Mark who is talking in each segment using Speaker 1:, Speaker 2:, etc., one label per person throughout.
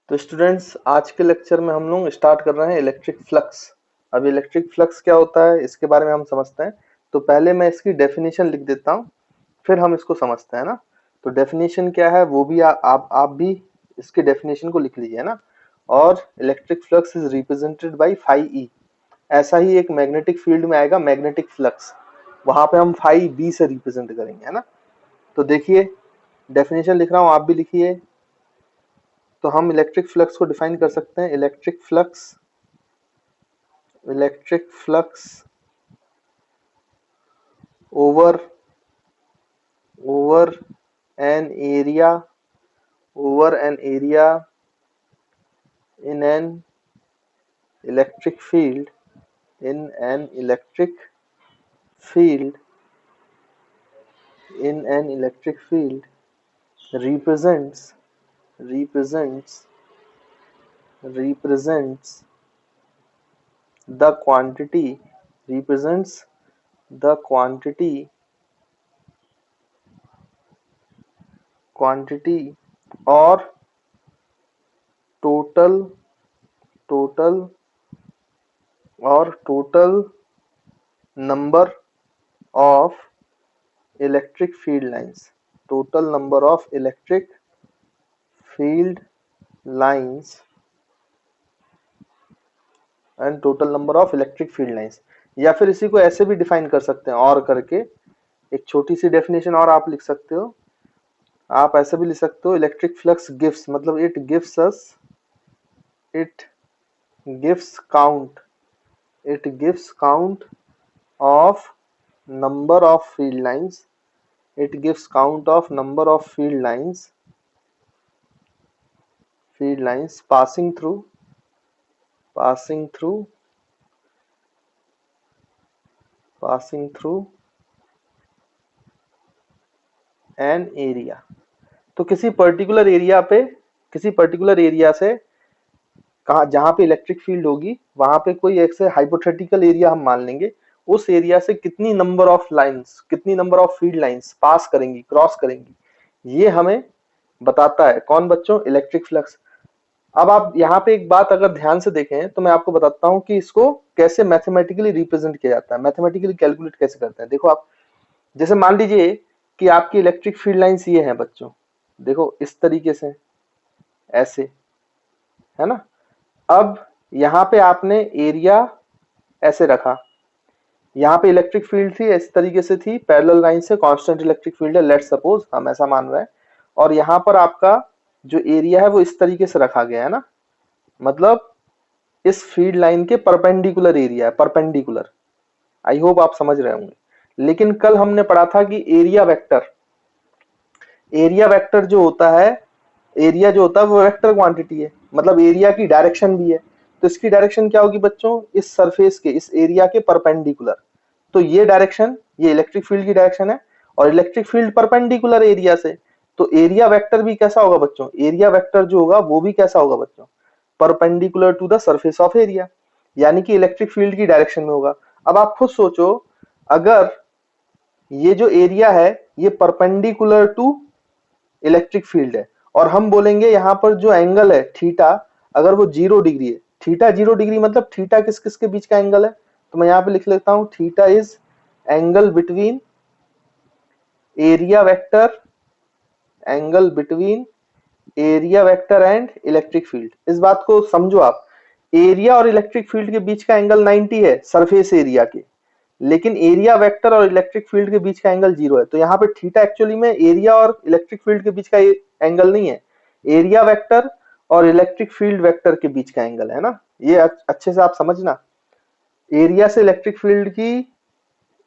Speaker 1: तो स्टूडेंट्स, आज के लेक्चर में हम लोग स्टार्ट कर रहे हैं इलेक्ट्रिक फ्लक्स। अब इलेक्ट्रिक फ्लक्स क्या होता है इसके बारे में हम समझते हैं। तो पहले मैं इसकी डेफिनेशन लिख देता हूँ, फिर हम इसको समझते हैं ना। तो डेफिनेशन क्या है वो भी आप भी इसकी डेफिनेशन को लिख लीजिए ना। और electric flux is represented by phi E. ऐसा ही एक मैग्नेटिक फील्ड में आएगा मैग्नेटिक फ्लक्स, वहां पे हम फाई बी से रिप्रेजेंट करेंगे, है ना। तो देखिए, डेफिनेशन लिख रहा हूँ, आप भी लिखिए। तो हम इलेक्ट्रिक फ्लक्स को डिफाइन कर सकते हैं। Electric flux over over an area in an electric field in an electric field represents represents represents the quantity represents the quantity or total total total number of electric field lines total number of electric field lines and total number of electric field lines. या फिर इसी को ऐसे भी define कर सकते हैं और करके, एक छोटी सी डेफिनेशन और आप लिख सकते हो। आप ऐसे भी लिख सकते हो, इलेक्ट्रिक फ्लक्स गिव्स, मतलब it gives count of number of field lines passing through an area। तो किसी पर्टिकुलर एरिया से कहा जहां पे इलेक्ट्रिक फील्ड होगी, वहां पे कोई एक से हाइपोथेटिकल एरिया हम मान लेंगे। उस एरिया से कितनी number of field lines pass करेंगी, क्रॉस करेंगी, ये हमें बताता है कौन बच्चों? Electric flux. अब आप यहाँ पे एक बात अगर ध्यान से देखें तो मैं आपको बताता हूँ कि इसको कैसे मैथमेटिकली रिप्रेजेंट किया जाता है, मैथमेटिकली कैलकुलेट कैसे करते हैं। देखो, आप जैसे मान लीजिए कि आपकी इलेक्ट्रिक फील्ड लाइंस ये है बच्चों, देखो इस तरीके से, ऐसे, है ना। अब यहाँ पे आपने एरिया ऐसे रखा, यहाँ पे इलेक्ट्रिक फील्ड थी इस तरीके से थी, पैरेलल लाइन से, कांस्टेंट इलेक्ट्रिक फील्ड है, लेट्स सपोज हम ऐसा मान रहे हैं। और यहाँ पर आपका जो एरिया है वो इस तरीके से रखा गया है ना, मतलब इस फील्ड लाइन के परपेंडिकुलर एरिया है, परपेंडिकुलर। आई होप आप समझ रहे होंगे। लेकिन कल हमने पढ़ा था कि एरिया वेक्टर जो होता है, वो वेक्टर क्वांटिटी है, मतलब एरिया की डायरेक्शन भी है। तो इसकी डायरेक्शन क्या होगी बच्चों? इस सरफेस के, इस एरिया के परपेंडिकुलर। तो ये डायरेक्शन, ये इलेक्ट्रिक फील्ड की डायरेक्शन है, और इलेक्ट्रिक फील्ड परपेंडिकुलर एरिया से। तो एरिया वेक्टर भी कैसा होगा बच्चों? एरिया वेक्टर जो होगा वो भी कैसा होगा बच्चों? Perpendicular to the surface of area, यानी कि इलेक्ट्रिक फील्ड की डायरेक्शन में होगा। अब आप खुद सोचो, अगर ये जो एरिया है ये परपेंडिकुलर टू इलेक्ट्रिक फील्ड है, और हम बोलेंगे यहाँ पर जो एंगल है थीटा, अगर वो 0 डिग्री है, थीटा 0 डिग्री, मतलब थीटा किस किस के बीच का एंगल है? तो मैं यहाँ पे लिख लेता हूं, theta is angle between area vector and electric field. इस बात को समझो आप, एरिया और इलेक्ट्रिक फील्ड के बीच का एंगल 90 है सरफेस एरिया के, लेकिन एरिया वेक्टर और इलेक्ट्रिक फील्ड के बीच का एंगल 0 है। तो यहाँ पे थीटा एक्चुअली में एरिया और इलेक्ट्रिक फील्ड के बीच का एंगल नहीं है, एरिया वेक्टर और इलेक्ट्रिक फील्ड वेक्टर के बीच का एंगल है ना। ये अच्छे से आप समझना, एरिया से इलेक्ट्रिक फील्ड की,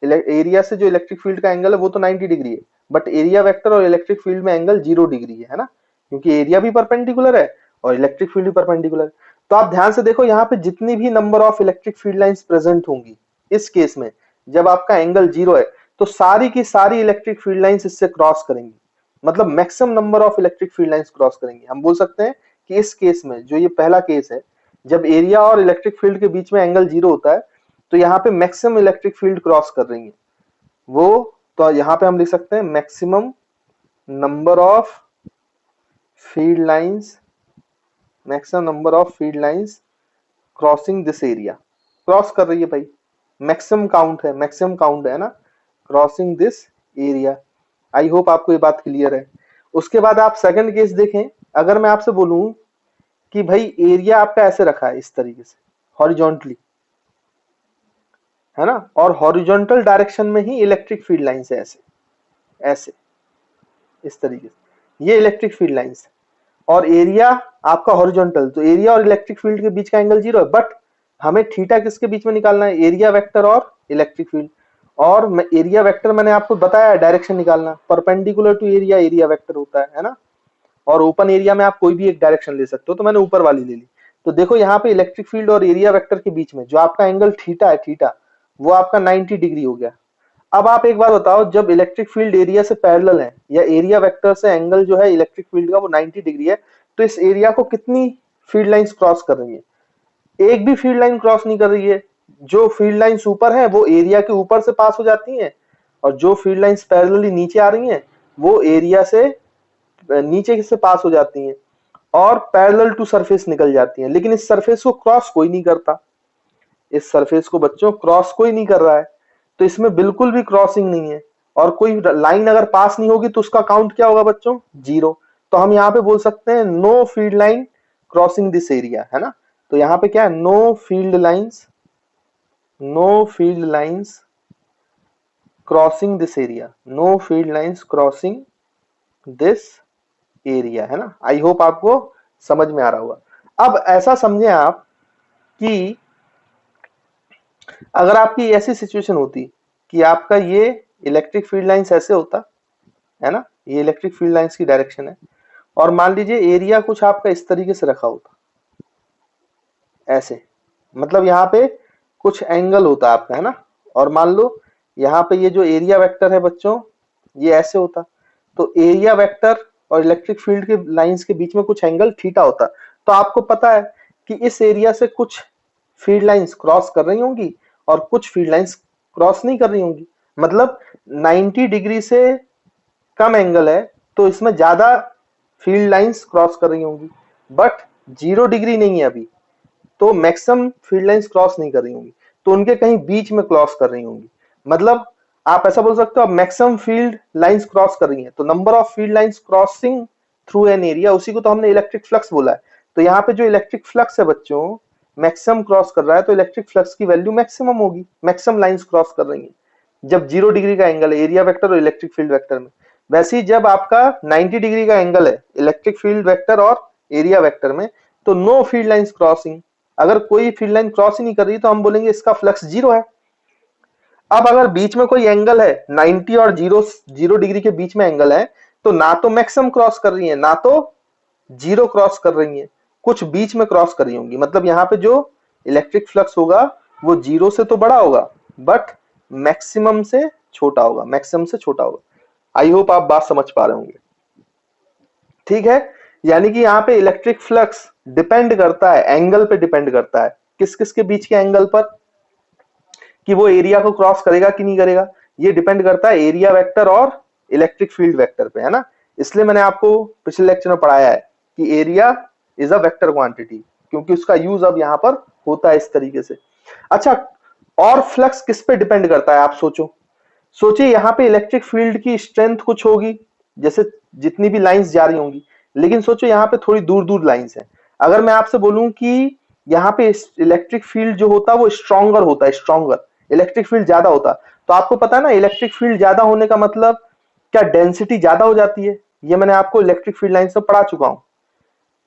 Speaker 1: एरिया से जो इलेक्ट्रिक फील्ड का एंगल है वो तो 90 डिग्री है, बट एरिया वेक्टर और इलेक्ट्रिक फील्ड में एंगल 0 डिग्री है ना, क्योंकि एरिया भी परपेंडिकुलर है और इलेक्ट्रिक फील्ड भी परपेंडिकुलर है। तो आप ध्यान से देखो, यहाँ पे जितनी भी number of electric field lines present होंगी, इस केस में जब आपका एंगल 0 है, तो सारी की सारी इलेक्ट्रिक फील्ड लाइंस इससे क्रॉस करेंगी, मतलब maximum number of electric field lines cross करेंगी। हम बोल सकते हैं कि इस केस में, जो ये पहला केस है, जब एरिया और इलेक्ट्रिक फील्ड के बीच में एंगल 0 होता है, तो यहाँ पे मैक्सिमम इलेक्ट्रिक फील्ड क्रॉस कर रही है वो। तो यहाँ पे हम लिख सकते हैं maximum number of field lines maximum number of field lines crossing this area, cross कर रही है भाई, मैक्सिमम काउंट है ना, crossing this area. I hope आपको ये बात क्लियर है। उसके बाद आप सेकंड केस देखें, अगर मैं आपसे बोलूं कि भाई एरिया आपका ऐसे रखा है इस तरीके से हॉरिजॉन्टली, है ना, और हॉरिजॉन्टल डायरेक्शन में ही इलेक्ट्रिक फील्ड लाइंस है, ऐसे ऐसे इस तरीके से, ये इलेक्ट्रिक फील्ड लाइंस है, और एरिया आपका हॉरिजॉन्टल, तो एरिया और इलेक्ट्रिक फील्ड के बीच का एंगल 0 है, बट हमें थीटा किसके बीच में निकालना है, एरिया वेक्टर और इलेक्ट्रिक फील्ड। और एरिया वेक्टर मैंने आपको बताया डायरेक्शन निकालना, perpendicular to area area vector होता है ना, और ओपन एरिया में आप कोई भी एक डायरेक्शन ले सकते हो, तो मैंने ऊपर वाली ले ली। तो देखो यहाँ पे इलेक्ट्रिक फील्ड और एरिया वेक्टर के बीच में जो आपका एंगल थीटा है, थीटा वो आपका 90 डिग्री हो गया। अब आप एक बार बताओ, जब इलेक्ट्रिक फील्ड एरिया से पैरेलल है या एरिया वेक्टर से एंगल जो है इलेक्ट्रिक फील्ड का वो 90 डिग्री है, तो इस एरिया को कितनी फील्ड लाइंस क्रॉस कर रही है, एक भी फील्ड लाइन क्रॉस नहीं कर रही है। जो फील्ड लाइंस ऊपर है वो एरिया के ऊपर से पास हो जाती हैं, और जो फील्ड लाइंस पैरेलली नीचे आ रही हैं वो एरिया से नीचे से पास हो जाती हैं और पैरेलल टू सरफेस निकल जाती हैं। लेकिन इस सरफेस को क्रॉस कोई नहीं करता, इस सरफेस को बच्चों क्रॉस कोई नहीं कर रहा है, तो इसमें बिल्कुल भी क्रॉसिंग नहीं है, और कोई लाइन अगर पास नहीं होगी तो उसका काउंट क्या होगा बच्चों, 0। तो हम यहाँ पे बोल सकते हैं know field line crossing this area, है ना। तो यहाँ पे क्या है, know field lines crossing this area, know field lines crossing this area, है ना। आई होप आपको समझ में आ रहा होगा। अब ऐसा समझे आप कि अगर आपकी ऐसी सिचुएशन होती कि आपका ये इलेक्ट्रिक फील्ड लाइंस ऐसे होता, है ना, ये इलेक्ट्रिक फील्ड लाइंस की डायरेक्शन है, और मान लीजिए एरिया कुछ आपका इस तरीके से रखा होता, ऐसे, मतलब यहाँ पे कुछ एंगल होता आपका, है ना, और मान लो यहाँ पे ये जो एरिया वेक्टर है बच्चों ये ऐसे होता, तो एरिया वेक्टर और इलेक्ट्रिक फील्ड के लाइंस के बीच में कुछ एंगल थीटा होता। तो आपको पता है कि इस एरिया से कुछ फील्ड लाइंस क्रॉस कर रही होंगी और कुछ फील्ड लाइंस क्रॉस नहीं कर रही होंगी, मतलब 90 डिग्री से कम एंगल है तो इसमें ज्यादा फील्ड लाइंस क्रॉस कर रही होंगी, बट 0 डिग्री नहीं है अभी, तो मैक्सिमम फील्ड लाइंस क्रॉस नहीं कर रही होंगी, तो उनके कहीं बीच में क्रॉस कर रही होंगी। मतलब आप ऐसा बोल सकते हो मैक्सिमम फील्ड लाइंस क्रॉस कर रही हैं, तो number of field lines crossing through an area, उसी को तो हमने इलेक्ट्रिक फ्लक्स बोला है। तो यहाँ पे जो इलेक्ट्रिक फ्लक्स है बच्चों मैक्सिमम क्रॉस कर रहा है, तो इलेक्ट्रिक फ्लक्स की वैल्यू मैक्सिमम होगी, मैक्सिमम लाइंस क्रॉस कर रही है जब 0 डिग्री का एंगल है एरिया वेक्टर और इलेक्ट्रिक फील्ड वेक्टर में। वैसे ही जब आपका 90 डिग्री का एंगल है इलेक्ट्रिक फील्ड वेक्टर और एरिया वेक्टर में, तो नो फील्ड लाइंस क्रॉसिंग, अगर कोई फील्ड लाइन क्रॉस ही नहीं कर रही तो हम बोलेंगे इसका फ्लक्स 0 है। अब अगर बीच में कोई एंगल है 90 और 0 डिग्री के बीच में एंगल है, तो ना तो मैक्सिमम क्रॉस कर रही है ना तो 0 क्रॉस कर रही है, कुछ बीच में क्रॉस कर रही होंगी। मतलब यहाँ पे जो इलेक्ट्रिक फ्लक्स होगा वो 0 से तो बड़ा होगा बट मैक्सिमम से छोटा होगा, मैक्सिमम से छोटा होगा। आई होप आप बात समझ पा रहे होंगे, ठीक है। यानी कि यहाँ पे इलेक्ट्रिक फ्लक्स डिपेंड करता है, एंगल पे डिपेंड करता है, किस किस के बीच के एंगल पर, कि वो एरिया को क्रॉस करेगा कि नहीं करेगा, ये डिपेंड करता है एरिया वेक्टर और इलेक्ट्रिक फील्ड वेक्टर पे, है ना। इसलिए मैंने आपको पिछले लेक्चर में पढ़ाया है कि area is a vector quantity, क्योंकि उसका यूज अब यहाँ पर होता है इस तरीके से। अच्छा, और फ्लक्स किस पे डिपेंड करता है आप सोचो, सोचिए यहाँ पे इलेक्ट्रिक फील्ड की स्ट्रेंथ कुछ होगी, जैसे जितनी भी लाइंस जा रही होंगी, लेकिन सोचो यहाँ पे थोड़ी दूर दूर लाइंस हैं। अगर मैं आपसे बोलूं कि यहाँ पे इलेक्ट्रिक फील्ड जो होता है वो स्ट्रॉन्गर होता है, स्ट्रॉन्गर इलेक्ट्रिक फील्ड ज्यादा होता, तो आपको पता है ना इलेक्ट्रिक फील्ड ज्यादा होने का मतलब क्या, डेंसिटी ज्यादा हो जाती है। ये मैंने आपको इलेक्ट्रिक फील्ड लाइन से पढ़ा चुका हूं।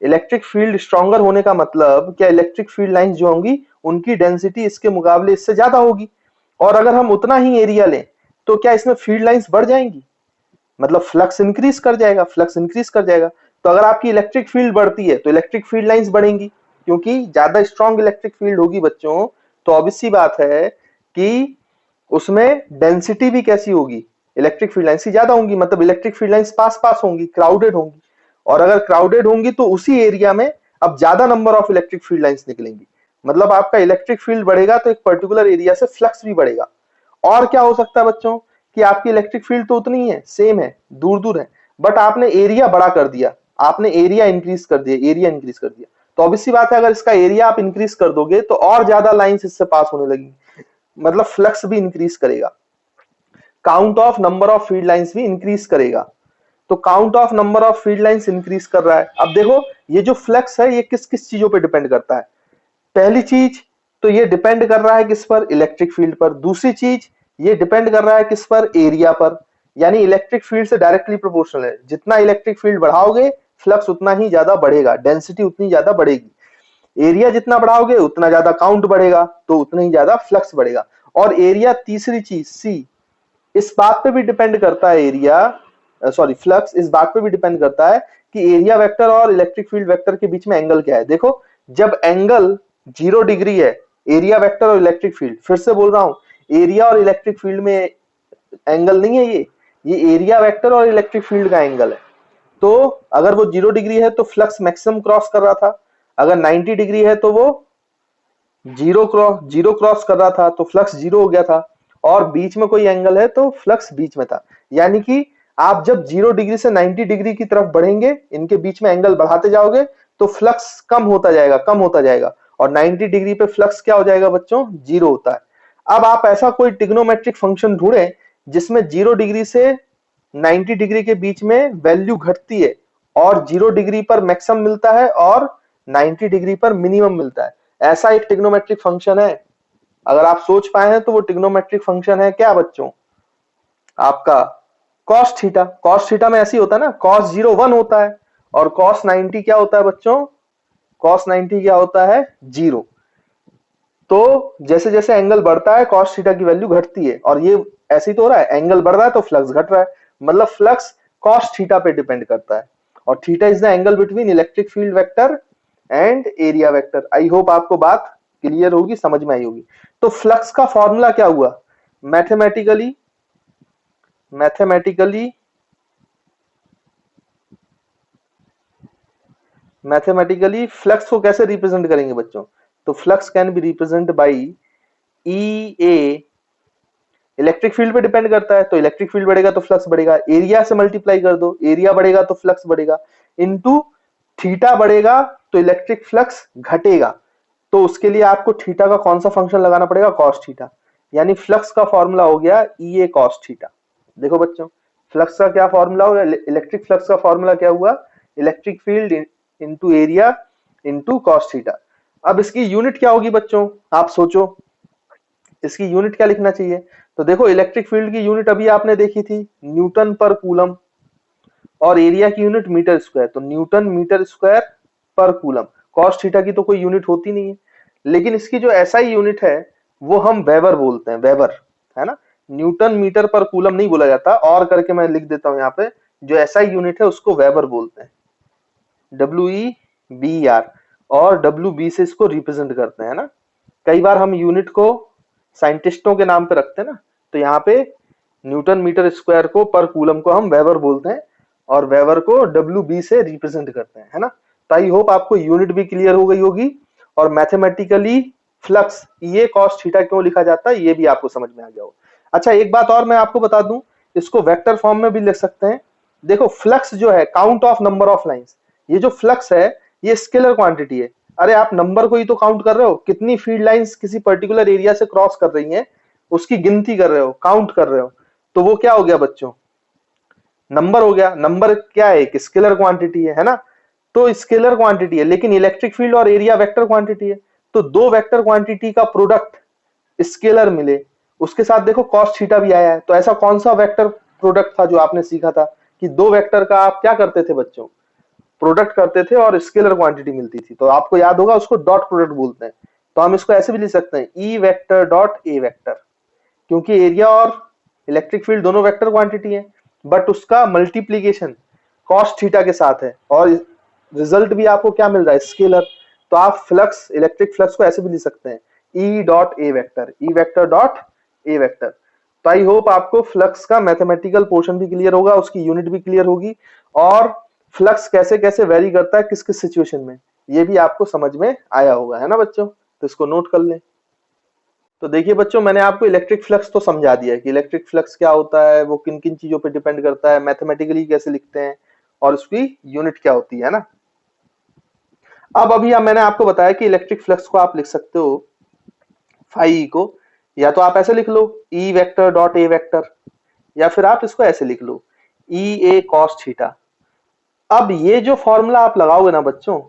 Speaker 1: इलेक्ट्रिक फील्ड स्ट्रॉन्गर होने का मतलब क्या, इलेक्ट्रिक फील्ड लाइंस जो होंगी उनकी डेंसिटी इसके मुकाबले इससे ज्यादा होगी, और अगर हम उतना ही एरिया लें तो क्या इसमें फील्ड लाइंस बढ़ जाएंगी, मतलब फ्लक्स इंक्रीज कर जाएगा, फ्लक्स इंक्रीज कर जाएगा। तो अगर आपकी इलेक्ट्रिक फील्ड बढ़ती है तो इलेक्ट्रिक फील्ड लाइंस बढ़ेंगी, क्योंकि ज्यादा स्ट्रॉन्ग इलेक्ट्रिक फील्ड होगी बच्चों, तो ऑब्वियस सी बात है कि उसमें डेंसिटी भी कैसी होगी, इलेक्ट्रिक फील्ड लाइंस की ज्यादा होंगी, मतलब इलेक्ट्रिक फील्ड लाइंस पास पास होंगी, क्राउडेड होंगी, और अगर क्राउडेड होंगी तो उसी एरिया में अब ज्यादा number of electric field lines निकलेंगी, मतलब आपका इलेक्ट्रिक फील्ड बढ़ेगा तो एक पर्टिकुलर एरिया से फ्लक्स भी बढ़ेगा। और क्या हो सकता है बच्चों कि आपकी इलेक्ट्रिक फील्ड तो उतनी ही है, सेम है, दूर दूर है, बट आपने एरिया बड़ा कर दिया, आपने एरिया इंक्रीज कर दिया, एरिया इंक्रीज कर दिया, तो ऑब्वियस सी बात है, अगर इसका एरिया आप इंक्रीज कर दोगे तो और ज्यादा लाइंस इससे पास होने लगेंगी, मतलब फ्लक्स भी इंक्रीज करेगा, count of number of field lines भी इंक्रीज करेगा। तो count of number of field lines increase कर रहा है। अब देखो ये जो फ्लक्स है ये किस किस चीजों पे डिपेंड करता है। पहली चीज तो ये डिपेंड कर रहा है किस पर, इलेक्ट्रिक फील्ड पर। दूसरी चीज ये डिपेंड कर रहा है किस पर, एरिया पर, यानी इलेक्ट्रिक फील्ड से डायरेक्टली प्रोपोर्शनल है। जितना इलेक्ट्रिक फील्ड बढ़ाओगे फ्लक्स उतना ही ज्यादा बढ़ेगा, डेंसिटी उतनी ज्यादा बढ़ेगी। एरिया जितना बढ़ाओगे उतना ज्यादा काउंट बढ़ेगा, तो उतना ही ज्यादा फ्लक्स बढ़ेगा। और एरिया तीसरी चीज सी, इस बात पे भी डिपेंड करता है, एरिया सॉरी फ्लक्स इस बात पे भी डिपेंड करता है कि एरिया वेक्टर और इलेक्ट्रिक फील्ड वेक्टर के बीच में एंगल क्या है। देखो जब एंगल 0 डिग्री है, एरिया वेक्टर और इलेक्ट्रिक फील्ड, फिर से बोल रहा हूं, एरिया और इलेक्ट्रिक फील्ड में एंगल नहीं है, ये एरिया वेक्टर और इलेक्ट्रिक फील्ड का एंगल है। तो अगर वो 0 डिग्री है तो फ्लक्स मैक्सिमम क्रॉस कर रहा था, अगर 90 डिग्री है तो वो जीरो क्रॉस कर रहा था, तो फ्लक्स 0 हो गया था। और बीच में कोई एंगल है तो फ्लक्स बीच में था। यानी कि आप जब 0 डिग्री से 90 डिग्री की तरफ बढ़ेंगे, इनके बीच में एंगल बढ़ाते जाओगे तो फ्लक्स कम होता जाएगा, कम होता जाएगा, और 90 डिग्री पे फ्लक्स क्या हो जाएगा बच्चों, 0 होता है। अब आप ऐसा कोई ट्रिग्नोमेट्रिक फंक्शन ढूंढें जिसमें 0 डिग्री से 90 डिग्री के बीच में वैल्यू घटती है, और 0 डिग्री पर मैक्सिमम मिलता है और 90 डिग्री पर मिनिमम मिलता है। ऐसा एक ट्रिग्नोमेट्रिक फंक्शन है, अगर आप सोच पाए हैं तो वो ट्रिग्नोमेट्रिक फंक्शन है क्या बच्चों, आपका cos थीटा। cos थीटा में ऐसी होता है ना, cos 0 1 होता है, और cos 90 क्या होता है बच्चों, cos 90 क्या होता है, 0। तो जैसे जैसे एंगल बढ़ता है cos थीटा की वैल्यू घटती है, और ये ऐसे ही तो हो रहा है, एंगल बढ़ रहा है तो फ्लक्स घट रहा है, मतलब फ्लक्स cos थीटा पे डिपेंड करता है। और theta is the angle between electric field vector and area vector. I hope आपको बात क्लियर होगी, समझ में आई होगी। तो फ्लक्स का फॉर्मूला क्या हुआ, मैथमेटिकली फ्लक्स को कैसे रिप्रेजेंट करेंगे बच्चों, तो flux can be represent by E A, electric field पे डिपेंड करता है, तो इलेक्ट्रिक फील्ड बढ़ेगा तो फ्लक्स बढ़ेगा, एरिया से मल्टीप्लाई कर दो, एरिया बढ़ेगा तो फ्लक्स बढ़ेगा, इनटू थीटा बढ़ेगा तो इलेक्ट्रिक फ्लक्स घटेगा। तो उसके लिए आपको थीटा का कौन सा फंक्शन लगाना पड़ेगा, कॉस थीटा। यानी फ्लक्स का फॉर्मूला हो गया ई ए कॉस थीटा। देखो बच्चों फ्लक्स का क्या फॉर्मूला हुआ, इलेक्ट्रिक फ्लक्स का फॉर्मूला क्या हुआ, electric field into area into cos theta. अब इसकी यूनिट क्या होगी बच्चों, आप सोचो इसकी यूनिट क्या लिखना चाहिए। तो देखो इलेक्ट्रिक फील्ड की यूनिट अभी आपने देखी थी न्यूटन पर कूलम, और एरिया की यूनिट मीटर स्क्वायर, तो न्यूटन मीटर स्क्वायर पर कूलम। कॉस थीटा की तो कोई यूनिट होती नहीं है, लेकिन इसकी जो एसआई यूनिट है वो हम वेबर बोलते हैं, वेबर, है ना। न्यूटन मीटर पर कूलम नहीं बोला जाता, और करके मैं लिख देता हूं यहाँ पे, जो एसआई यूनिट है उसको वेबर बोलते हैं, WEBR, और WB से इसको रिप्रेजेंट करते हैं ना। कई बार हम यूनिट को साइंटिस्टों के नाम पे रखते हैं ना, तो यहाँ पे न्यूटन मीटर स्क्वायर को पर कूलम को हम वेबर बोलते हैं, और वेबर को WB से रिप्रेजेंट करते हैं, है ना। तो आई होप आपको यूनिट भी क्लियर हो गई होगी, और मैथमेटिकली फ्लक्स ये कॉस थीटा क्यों लिखा जाता है ये भी आपको समझ में आ गया होगा। अच्छा एक बात और मैं आपको बता दूं, इसको वेक्टर फॉर्म में भी लिख सकते हैं। देखो फ्लक्स जो है count of number of lines, ये जो फ्लक्स है ये स्केलर क्वांटिटी है। अरे आप नंबर को ही तो काउंट कर रहे हो, कितनी फील्ड लाइंस किसी पर्टिकुलर एरिया से क्रॉस कर रही हैं उसकी गिनती कर रहे हो, काउंट कर रहे हो, तो वो क्या हो गया बच्चों, नंबर हो गया। नंबर क्या है, एक स्केलर क्वांटिटी है ना। तो स्केलर क्वांटिटी है, लेकिन इलेक्ट्रिक फील्ड और एरिया वेक्टर क्वांटिटी है, तो दो वेक्टर क्वांटिटी का प्रोडक्ट स्केलर मिले, उसके साथ देखो कॉस थीटा भी आया है। तो ऐसा कौन सा वेक्टर प्रोडक्ट था जो आपने सीखा था कि दो वेक्टर का आप क्या करते थे बच्चों, प्रोडक्ट करते थे और स्केलर क्वांटिटी मिलती थी, तो आपको याद होगा उसको डॉट प्रोडक्ट बोलते हैं। तो हम इसको ऐसे भी लिख सकते हैं ई वेक्टर डॉट ए वेक्टर, क्योंकि एरिया और इलेक्ट्रिक फील्ड दोनों वेक्टर क्वांटिटी है, बट उसका मल्टीप्लीकेशन कॉस थीटा के साथ है, और रिजल्ट भी आपको क्या मिल रहा है, स्केलर। तो आप फ्लक्स, इलेक्ट्रिक फ्लक्स को ऐसे भी लिख सकते हैं E dot A vector, E vector dot A vector. तो आई होप आपको फ्लक्स का मैथमेटिकल पोर्शन भी क्लियर होगा, उसकी यूनिट भी क्लियर होगी, और फ्लक्स कैसे कैसे वेरी करता है किस किस सिचुएशन में, ये भी आपको समझ में आया होगा, है ना बच्चों। तो इसको नोट कर लें। तो देखिए बच्चों मैंने आपको इलेक्ट्रिक फ्लक्स तो समझा दिया कि इलेक्ट्रिक फ्लक्स क्या होता है, वो किन किन चीजों पे डिपेंड करता है, मैथमेटिकली कैसे लिखते हैं, और उसकी यूनिट क्या होती है ना। अब अभी मैंने आपको बताया कि इलेक्ट्रिक फ्लक्स को आप लिख सकते हो फाई को, या तो आप ऐसे लिख लो E vector dot A vector, या फिर आप इसको ऐसे लिख लो ई ए कॉस थीटा। अब ये जो फॉर्मूला आप लगाओगे ना बच्चों,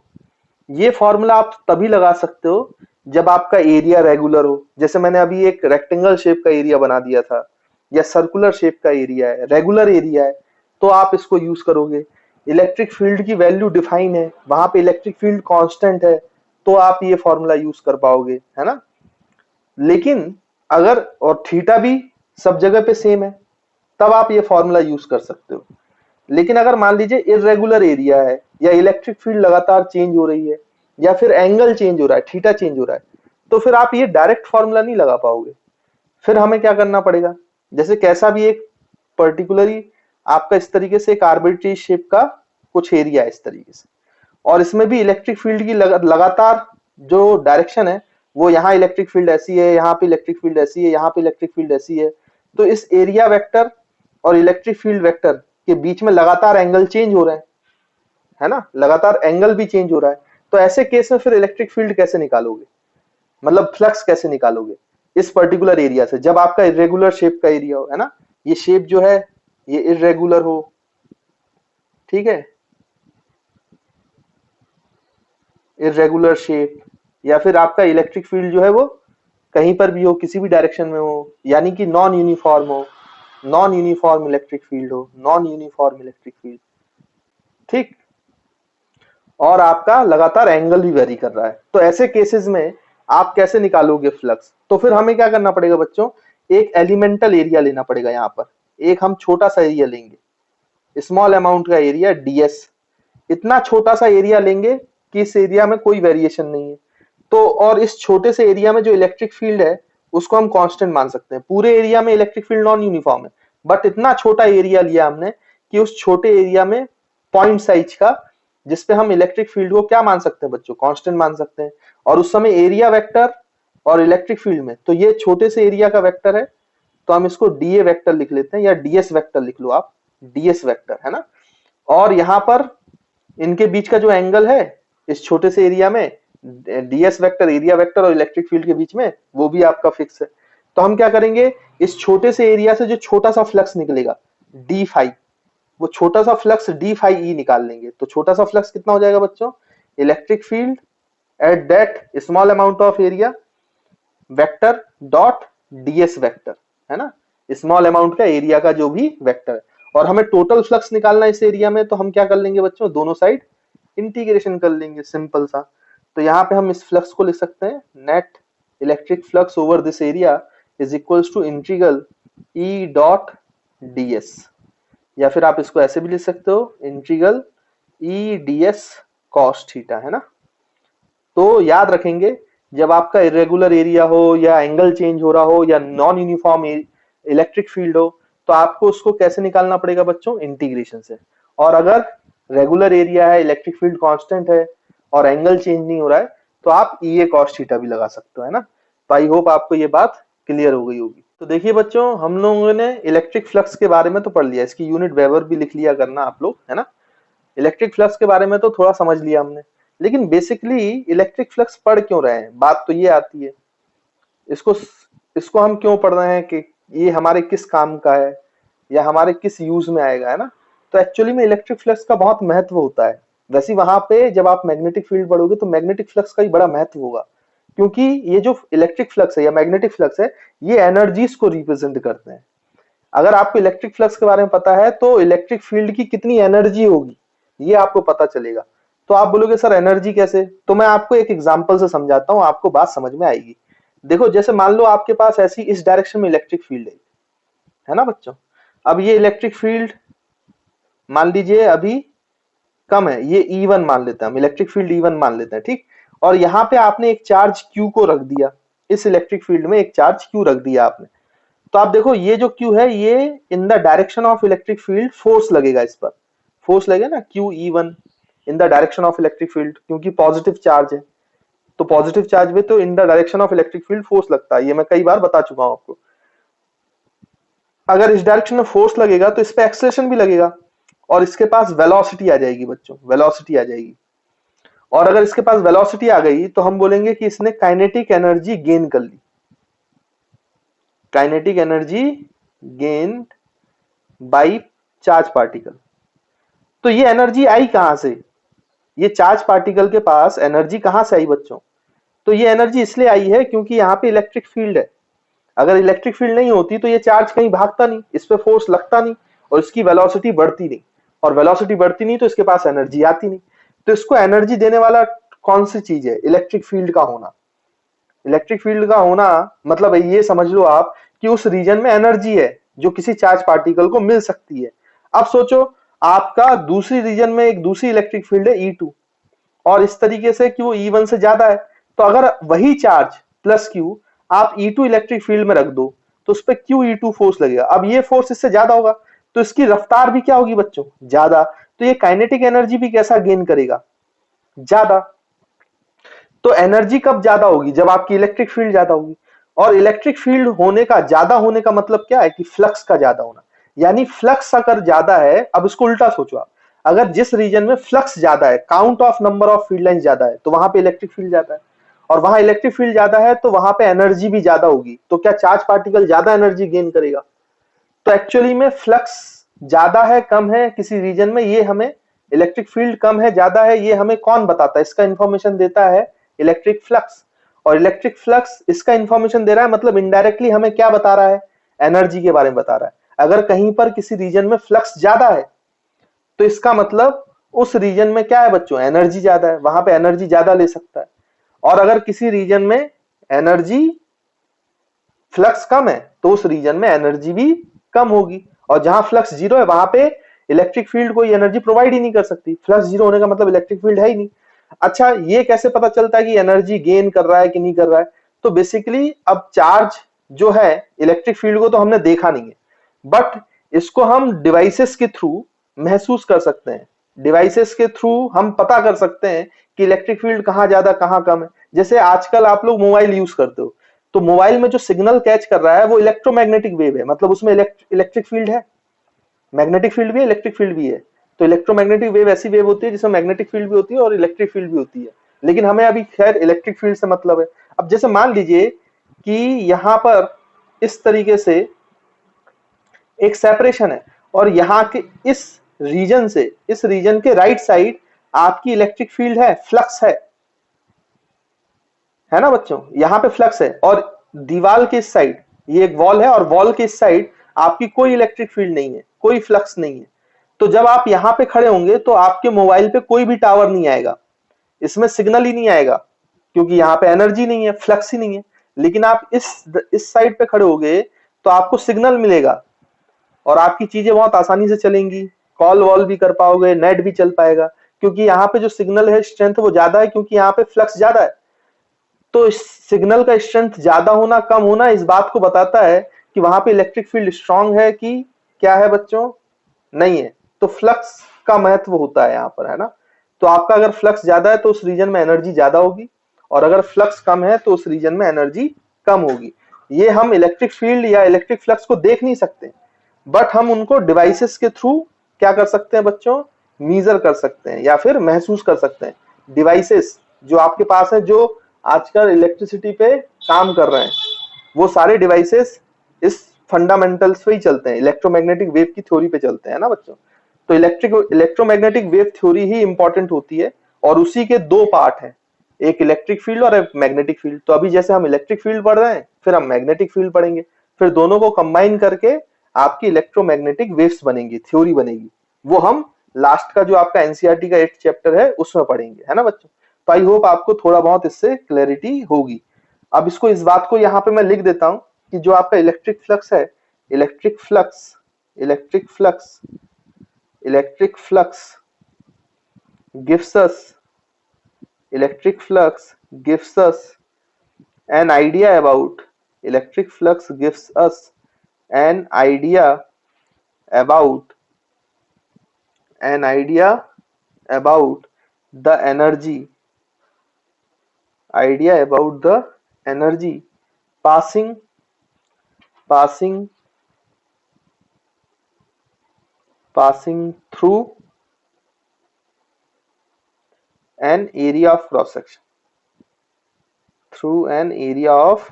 Speaker 1: ये फॉर्मूला आप तभी लगा सकते हो जब आपका एरिया रेगुलर हो। जैसे मैंने अभी एक रेक्टेंगल शेप का एरिया बना दिया था, या सर्कुलर शेप का एरिया है, रेगुलर एरिया है, तो आप इसको यूज करोगे। इलेक्ट्रिक फील्ड की वैल्यू डिफाइन है, वहां पे इलेक्ट्रिक फील्ड कांस्टेंट है, तो आप ये फॉर्मूला यूज कर पाओगे, है ना। लेकिन अगर और थीटा भी सब जगह पे सेम है, तब आप ये फॉर्मूला यूज कर सकते हो। लेकिन अगर मान लीजिए इरेगुलर एरिया है, या इलेक्ट्रिक फील्ड लगातार चेंज हो रही है, या फिर एंगल चेंज हो रहा है, थीटा चेंज हो रहा है, तो फिर आप ये डायरेक्ट फॉर्मूला नहीं लगा पाओगे। फिर हमें क्या करना पड़ेगा, जैसे कैसा भी एक पर्टिकुलरली आपका इस तरीके से एक आर्बिट्री शेप का कुछ एरिया है इस तरीके से, और इसमें भी इलेक्ट्रिक फील्ड की लगातार जो डायरेक्शन है, वो यहाँ इलेक्ट्रिक फील्ड ऐसी है, यहाँ पे इलेक्ट्रिक फील्ड ऐसी है, यहाँ पे इलेक्ट्रिक फील्ड ऐसी है, तो इस एरिया वेक्टर और इलेक्ट्रिक फील्ड वेक्टर के बीच में लगातार एंगल चेंज हो रहे हैं, है ना, लगातार एंगल भी चेंज हो रहा है। तो ऐसे केस में फिर इलेक्ट्रिक फील्ड कैसे निकालोगे, मतलब फ्लक्स कैसे निकालोगे इस पर्टिकुलर एरिया से, जब आपका इरेगुलर शेप का एरिया हो, है ना, ये शेप जो है ये इरेगुलर हो, ठीक है, इरेगुलर शेप, या फिर आपका इलेक्ट्रिक फील्ड जो है वो कहीं पर भी हो, किसी भी डायरेक्शन में हो, यानी कि नॉन यूनिफॉर्म हो, नॉन यूनिफॉर्म इलेक्ट्रिक फील्ड हो, नॉन यूनिफॉर्म इलेक्ट्रिक फील्ड, ठीक, और आपका लगातार एंगल भी वेरी कर रहा है, तो ऐसे केसेस में आप कैसे निकालोगे फ्लक्स। तो फिर हमें क्या करना पड़ेगा बच्चों, एक एलिमेंटल एरिया लेना पड़ेगा। यहाँ पर एक हम छोटा सा एरिया लेंगे, स्मॉल अमाउंट का एरिया डीएस, इतना छोटा सा एरिया लेंगे कि इस एरिया में कोई वेरिएशन नहीं है, तो और इस छोटे से एरिया में जो इलेक्ट्रिक फील्ड है उसको हम कांस्टेंट मान सकते हैं। पूरे एरिया में इलेक्ट्रिक फील्ड नॉन यूनिफॉर्म है, बट इतना छोटा एरिया लिया हमने कि उस छोटे एरिया में पॉइंट साइज का, जिसपे हम इलेक्ट्रिक फील्ड को क्या मान सकते हैं बच्चों, कांस्टेंट मान सकते हैं। और उस समय एरिया वेक्टर और इलेक्ट्रिक फील्ड में, तो ये छोटे से एरिया का वेक्टर है, तो हम इसको डीए वेक्टर लिख लेते हैं, या डीएस वेक्टर लिख लो आप, डीएस वेक्टर, है ना। और यहाँ पर इनके बीच का जो एंगल है इस छोटे से एरिया में, डीएस वेक्टर, एरिया वेक्टर और इलेक्ट्रिक फील्ड के बीच में, वो भी आपका फिक्स है। तो हम क्या करेंगे, इस छोटे से एरिया से जो छोटा सा फ्लक्स निकलेगा डी फाई, वो छोटा सा फ्लक्स डी फाई ई निकाल लेंगे। तो छोटा सा फ्लक्स कितना हो जाएगा बच्चों, electric field at that small amount of area vector dot DS vector, है ना, स्मॉल अमाउंट का एरिया का जो भी वेक्टर है। और हमें टोटल फ्लक्स निकालना है इस एरिया में, तो हम क्या कर लेंगे बच्चों, दोनों साइड इंटीग्रेशन कर लेंगे, सिंपल सा। तो यहाँ पे हम इस फ्लक्स को लिख सकते हैं, net electric flux over this area is equals to integral E dot DS, या फिर आप इसको ऐसे भी लिख सकते हो, integral E DS cos theta, है ना। तो याद रखेंगे, जब आपका इरेगुलर एरिया हो, या एंगल चेंज हो रहा हो, या नॉन यूनिफॉर्म इलेक्ट्रिक फील्ड हो, तो आपको उसको कैसे निकालना पड़ेगा बच्चों, इंटीग्रेशन से। और अगर रेगुलर एरिया है, इलेक्ट्रिक फील्ड कांस्टेंट है और एंगल चेंज नहीं हो रहा है, तो आप ई ए कॉस थीटा भी लगा सकते हो, है ना। तो आई होप आपको ये बात क्लियर हो गई होगी। तो देखिए बच्चों, हम लोगों ने इलेक्ट्रिक फ्लक्स के बारे में तो पढ़ लिया, इसकी यूनिट वेबर भी लिख लिया करना आप लोग, है ना। इलेक्ट्रिक फ्लक्स के बारे में तो थोड़ा समझ लिया हमने, लेकिन बेसिकली इलेक्ट्रिक फ्लक्स पढ़ क्यों रहे हैं, बात तो ये आती है, इसको इसको हम क्यों पढ़ रहे हैं, कि ये हमारे किस काम का है, या हमारे किस यूज में आएगा, है ना। तो एक्चुअली में इलेक्ट्रिक फ्लक्स का बहुत महत्व होता है। वैसे वहां पे जब आप मैग्नेटिक फील्ड पढ़ोगे तो मैग्नेटिक फ्लक्स का भी बड़ा महत्व होगा, क्योंकि ये जो इलेक्ट्रिक फ्लक्स है या मैग्नेटिक फ्लक्स है, ये एनर्जीज को रिप्रेजेंट करते हैं। अगर आपको इलेक्ट्रिक फ्लक्स के बारे में पता है तो इलेक्ट्रिक फील्ड की कितनी एनर्जी होगी ये आपको पता चलेगा। तो आप बोलोगे सर एनर्जी कैसे, तो मैं आपको एक एग्जांपल से समझाता हूं, आपको बात समझ में आएगी। देखो, जैसे मान लो आपके पास ऐसी इस डायरेक्शन में इलेक्ट्रिक फील्ड है ना बच्चों। अब ये इलेक्ट्रिक फील्ड मान लीजिए अभी कम है, ये E1 मान लेते हैं हम, इलेक्ट्रिक फील्ड E1 मान लेते हैं, ठीक। और यहाँ पे आपने एक चार्ज Q को रख दिया, इस इलेक्ट्रिक फील्ड में एक चार्ज Q रख दिया आपने। तो आप देखो ये जो Q है, ये in the direction of electric field force लगेगा, इस पर फोर्स लगेगा ना, QE1 in the direction of electric field, क्योंकि पॉजिटिव चार्ज है, तो पॉजिटिव चार्ज में तो in the direction of electric field force लगता है, ये मैं कई बार बता चुका हूं आपको। अगर इस डायरेक्शन में फोर्स लगेगा तो इस पे एक्सेलरेशन भी लगेगा, और इसके पास वेलोसिटी आ जाएगी बच्चों, वेलोसिटी आ जाएगी। और अगर इसके पास वेलोसिटी आ गई तो हम बोलेंगे कि इसने काइनेटिक एनर्जी गेन कर ली, kinetic energy gain by charge particle. तो ये एनर्जी आई कहां से, ये चार्ज पार्टिकल के पास एनर्जी कहां से आई बच्चों, तो ये एनर्जी इसलिए आई है क्योंकि यहाँ पे इलेक्ट्रिक फील्ड है। अगर इलेक्ट्रिक फील्ड नहीं होती तो ये चार्ज कहीं भागता नहीं, इस पे फोर्स लगता नहीं और इसकी वेलोसिटी बढ़ती नहीं, और वेलोसिटी बढ़ती नहीं तो इसके पास एनर्जी आती नहीं। तो इसको एनर्जी देने वाला कौन सी चीज है, इलेक्ट्रिक फील्ड का होना। इलेक्ट्रिक फील्ड का होना मतलब ये समझ लो आप कि उस रीजन में एनर्जी है जो किसी चार्ज पार्टिकल को मिल सकती है। अब सोचो आपका दूसरी रीजन में एक दूसरी इलेक्ट्रिक फील्ड है E2 और इस तरीके से कि वो E1 से ज्यादा है, तो अगर वही चार्ज प्लस Q आप E2 इलेक्ट्रिक फील्ड में रख दो तो उस पर QE2 फोर्स लगेगा। अब ये फोर्स इससे ज्यादा होगा तो इसकी रफ्तार भी क्या होगी बच्चों, ज्यादा। तो ये काइनेटिक एनर्जी भी कैसा गेन करेगा, ज्यादा। तो एनर्जी कब ज्यादा होगी, जब आपकी इलेक्ट्रिक फील्ड ज्यादा होगी। और इलेक्ट्रिक फील्ड होने का ज्यादा होने का मतलब क्या है कि फ्लक्स का ज्यादा होना, यानी फ्लक्स अगर ज्यादा है, अब इसको उल्टा सोचो आप, अगर जिस रीजन में फ्लक्स ज्यादा है, count of number of field line ज्यादा है, तो वहां पे इलेक्ट्रिक फील्ड ज्यादा है, और वहां इलेक्ट्रिक फील्ड ज्यादा है तो वहां पे एनर्जी भी ज्यादा होगी। तो क्या चार्ज पार्टिकल ज्यादा एनर्जी गेन करेगा। तो एक्चुअली में फ्लक्स ज्यादा है कम है किसी रीजन में, ये हमें इलेक्ट्रिक फील्ड कम है ज्यादा है ये हमें कौन बताता है, इसका इंफॉर्मेशन देता है इलेक्ट्रिक फ्लक्स। और इलेक्ट्रिक फ्लक्स इसका इंफॉर्मेशन दे रहा है, मतलब इनडायरेक्टली हमें क्या बता रहा है, एनर्जी के बारे में बता रहा है। अगर कहीं पर किसी रीजन में फ्लक्स ज्यादा है तो इसका मतलब उस रीजन में क्या है बच्चों, एनर्जी ज्यादा है, वहां पे एनर्जी ज्यादा ले सकता है। और अगर किसी रीजन में एनर्जी फ्लक्स कम है तो उस रीजन में एनर्जी भी कम होगी, और जहां फ्लक्स जीरो है वहां पे इलेक्ट्रिक फील्ड कोई एनर्जी प्रोवाइड ही नहीं कर सकती। फ्लक्स जीरो होने का मतलब इलेक्ट्रिक फील्ड है ही नहीं। अच्छा ये कैसे पता चलता है कि एनर्जी गेन कर रहा है कि नहीं कर रहा है, तो बेसिकली अब चार्ज जो है, इलेक्ट्रिक फील्ड को तो हमने देखा नहीं है, बट इसको हम डिवाइसेस के थ्रू महसूस कर सकते हैं। डिवाइसेस के थ्रू हम पता कर सकते हैं कि इलेक्ट्रिक फील्ड कहाँ ज्यादा कहाँ कम है। जैसे आजकल आप लोग मोबाइल यूज करते हो, तो मोबाइल में जो सिग्नल कैच कर रहा है वो इलेक्ट्रोमैग्नेटिक वेव है, मतलब उसमें इलेक्ट्रिक फील्ड है, मैग्नेटिक फील्ड भी है इलेक्ट्रिक फील्ड भी है। तो इलेक्ट्रोमैग्नेटिक वेव ऐसी वेव होती है जिसमें मैग्नेटिक फील्ड भी होती है और इलेक्ट्रिक फील्ड भी होती है, लेकिन हमें अभी खैर इलेक्ट्रिक फील्ड से मतलब है। अब जैसे मान लीजिए कि यहां पर इस तरीके से एक सेपरेशन है, और यहाँ के इस रीजन से इस रीजन के राइट साइड आपकी इलेक्ट्रिक फील्ड है, फ्लक्स है ना बच्चों, यहाँ पे फ्लक्स है। और दीवार के इस साइड, ये एक वॉल है और वॉल के इस साइड आपकी कोई इलेक्ट्रिक फील्ड नहीं है, कोई फ्लक्स नहीं है। तो जब आप यहाँ पे खड़े होंगे तो आपके मोबाइल पे कोई भी टावर नहीं आएगा, इसमें सिग्नल ही नहीं आएगा, क्योंकि यहाँ पे एनर्जी नहीं है, फ्लक्स ही नहीं है। लेकिन आप इस साइड पे खड़े होगे तो आपको सिग्नल मिलेगा और आपकी चीजें बहुत आसानी से चलेंगी, कॉल वॉल भी कर पाओगे, नेट भी चल पाएगा, क्योंकि यहाँ पे जो सिग्नल है स्ट्रेंथ वो ज्यादा है, क्योंकि यहाँ पे फ्लक्स ज्यादा है। तो इस सिग्नल का स्ट्रेंथ ज्यादा होना कम होना इस बात को बताता है कि वहां पे इलेक्ट्रिक फील्ड स्ट्रांग है कि क्या है बच्चों, नहीं है। तो फ्लक्स का महत्व होता है यहाँ पर, है ना। तो आपका अगर फ्लक्स ज्यादा है तो उस रीजन में एनर्जी ज्यादा होगी, और अगर फ्लक्स कम है तो उस रीजन में एनर्जी कम होगी। ये हम इलेक्ट्रिक फील्ड या इलेक्ट्रिक फ्लक्स को देख नहीं सकते, बट हम उनको डिवाइसेस के थ्रू क्या कर सकते हैं बच्चों, मीजर कर सकते हैं या फिर महसूस कर सकते हैं। डिवाइसेस जो आपके पास है, जो आजकल इलेक्ट्रिसिटी पे काम कर रहे हैं, वो सारे डिवाइसेस इस फंडामेंटल्स पे ही चलते हैं, इलेक्ट्रोमैग्नेटिक वेव की थ्योरी पे चलते हैं ना बच्चों। तो इलेक्ट्रोमैग्नेटिक वेव थ्योरी ही इंपॉर्टेंट होती है, और उसी के दो पार्ट हैं, एक इलेक्ट्रिक फील्ड और एक मैग्नेटिक फील्ड। तो अभी जैसे हम इलेक्ट्रिक फील्ड पढ़ रहे हैं, फिर हम मैग्नेटिक फील्ड पढ़ेंगे, फिर दोनों को कंबाइन करके आपकी इलेक्ट्रोमैग्नेटिक वेव्स बनेगी, थ्योरी बनेगी। वो हम लास्ट का जो आपका एनसीईआरटी का 8th चैप्टर है उसमें पढ़ेंगे, है ना बच्चों। तो आई होप आपको थोड़ा बहुत इससे क्लैरिटी होगी। अब इसको, इस बात को यहाँ पे मैं लिख देता हूं कि जो आपका इलेक्ट्रिक फ्लक्स है, electric flux electric flux electric flux gives us electric flux gives us an idea about electric flux gives us an about idea about the energy passing passing passing through an area of cross section, through an area of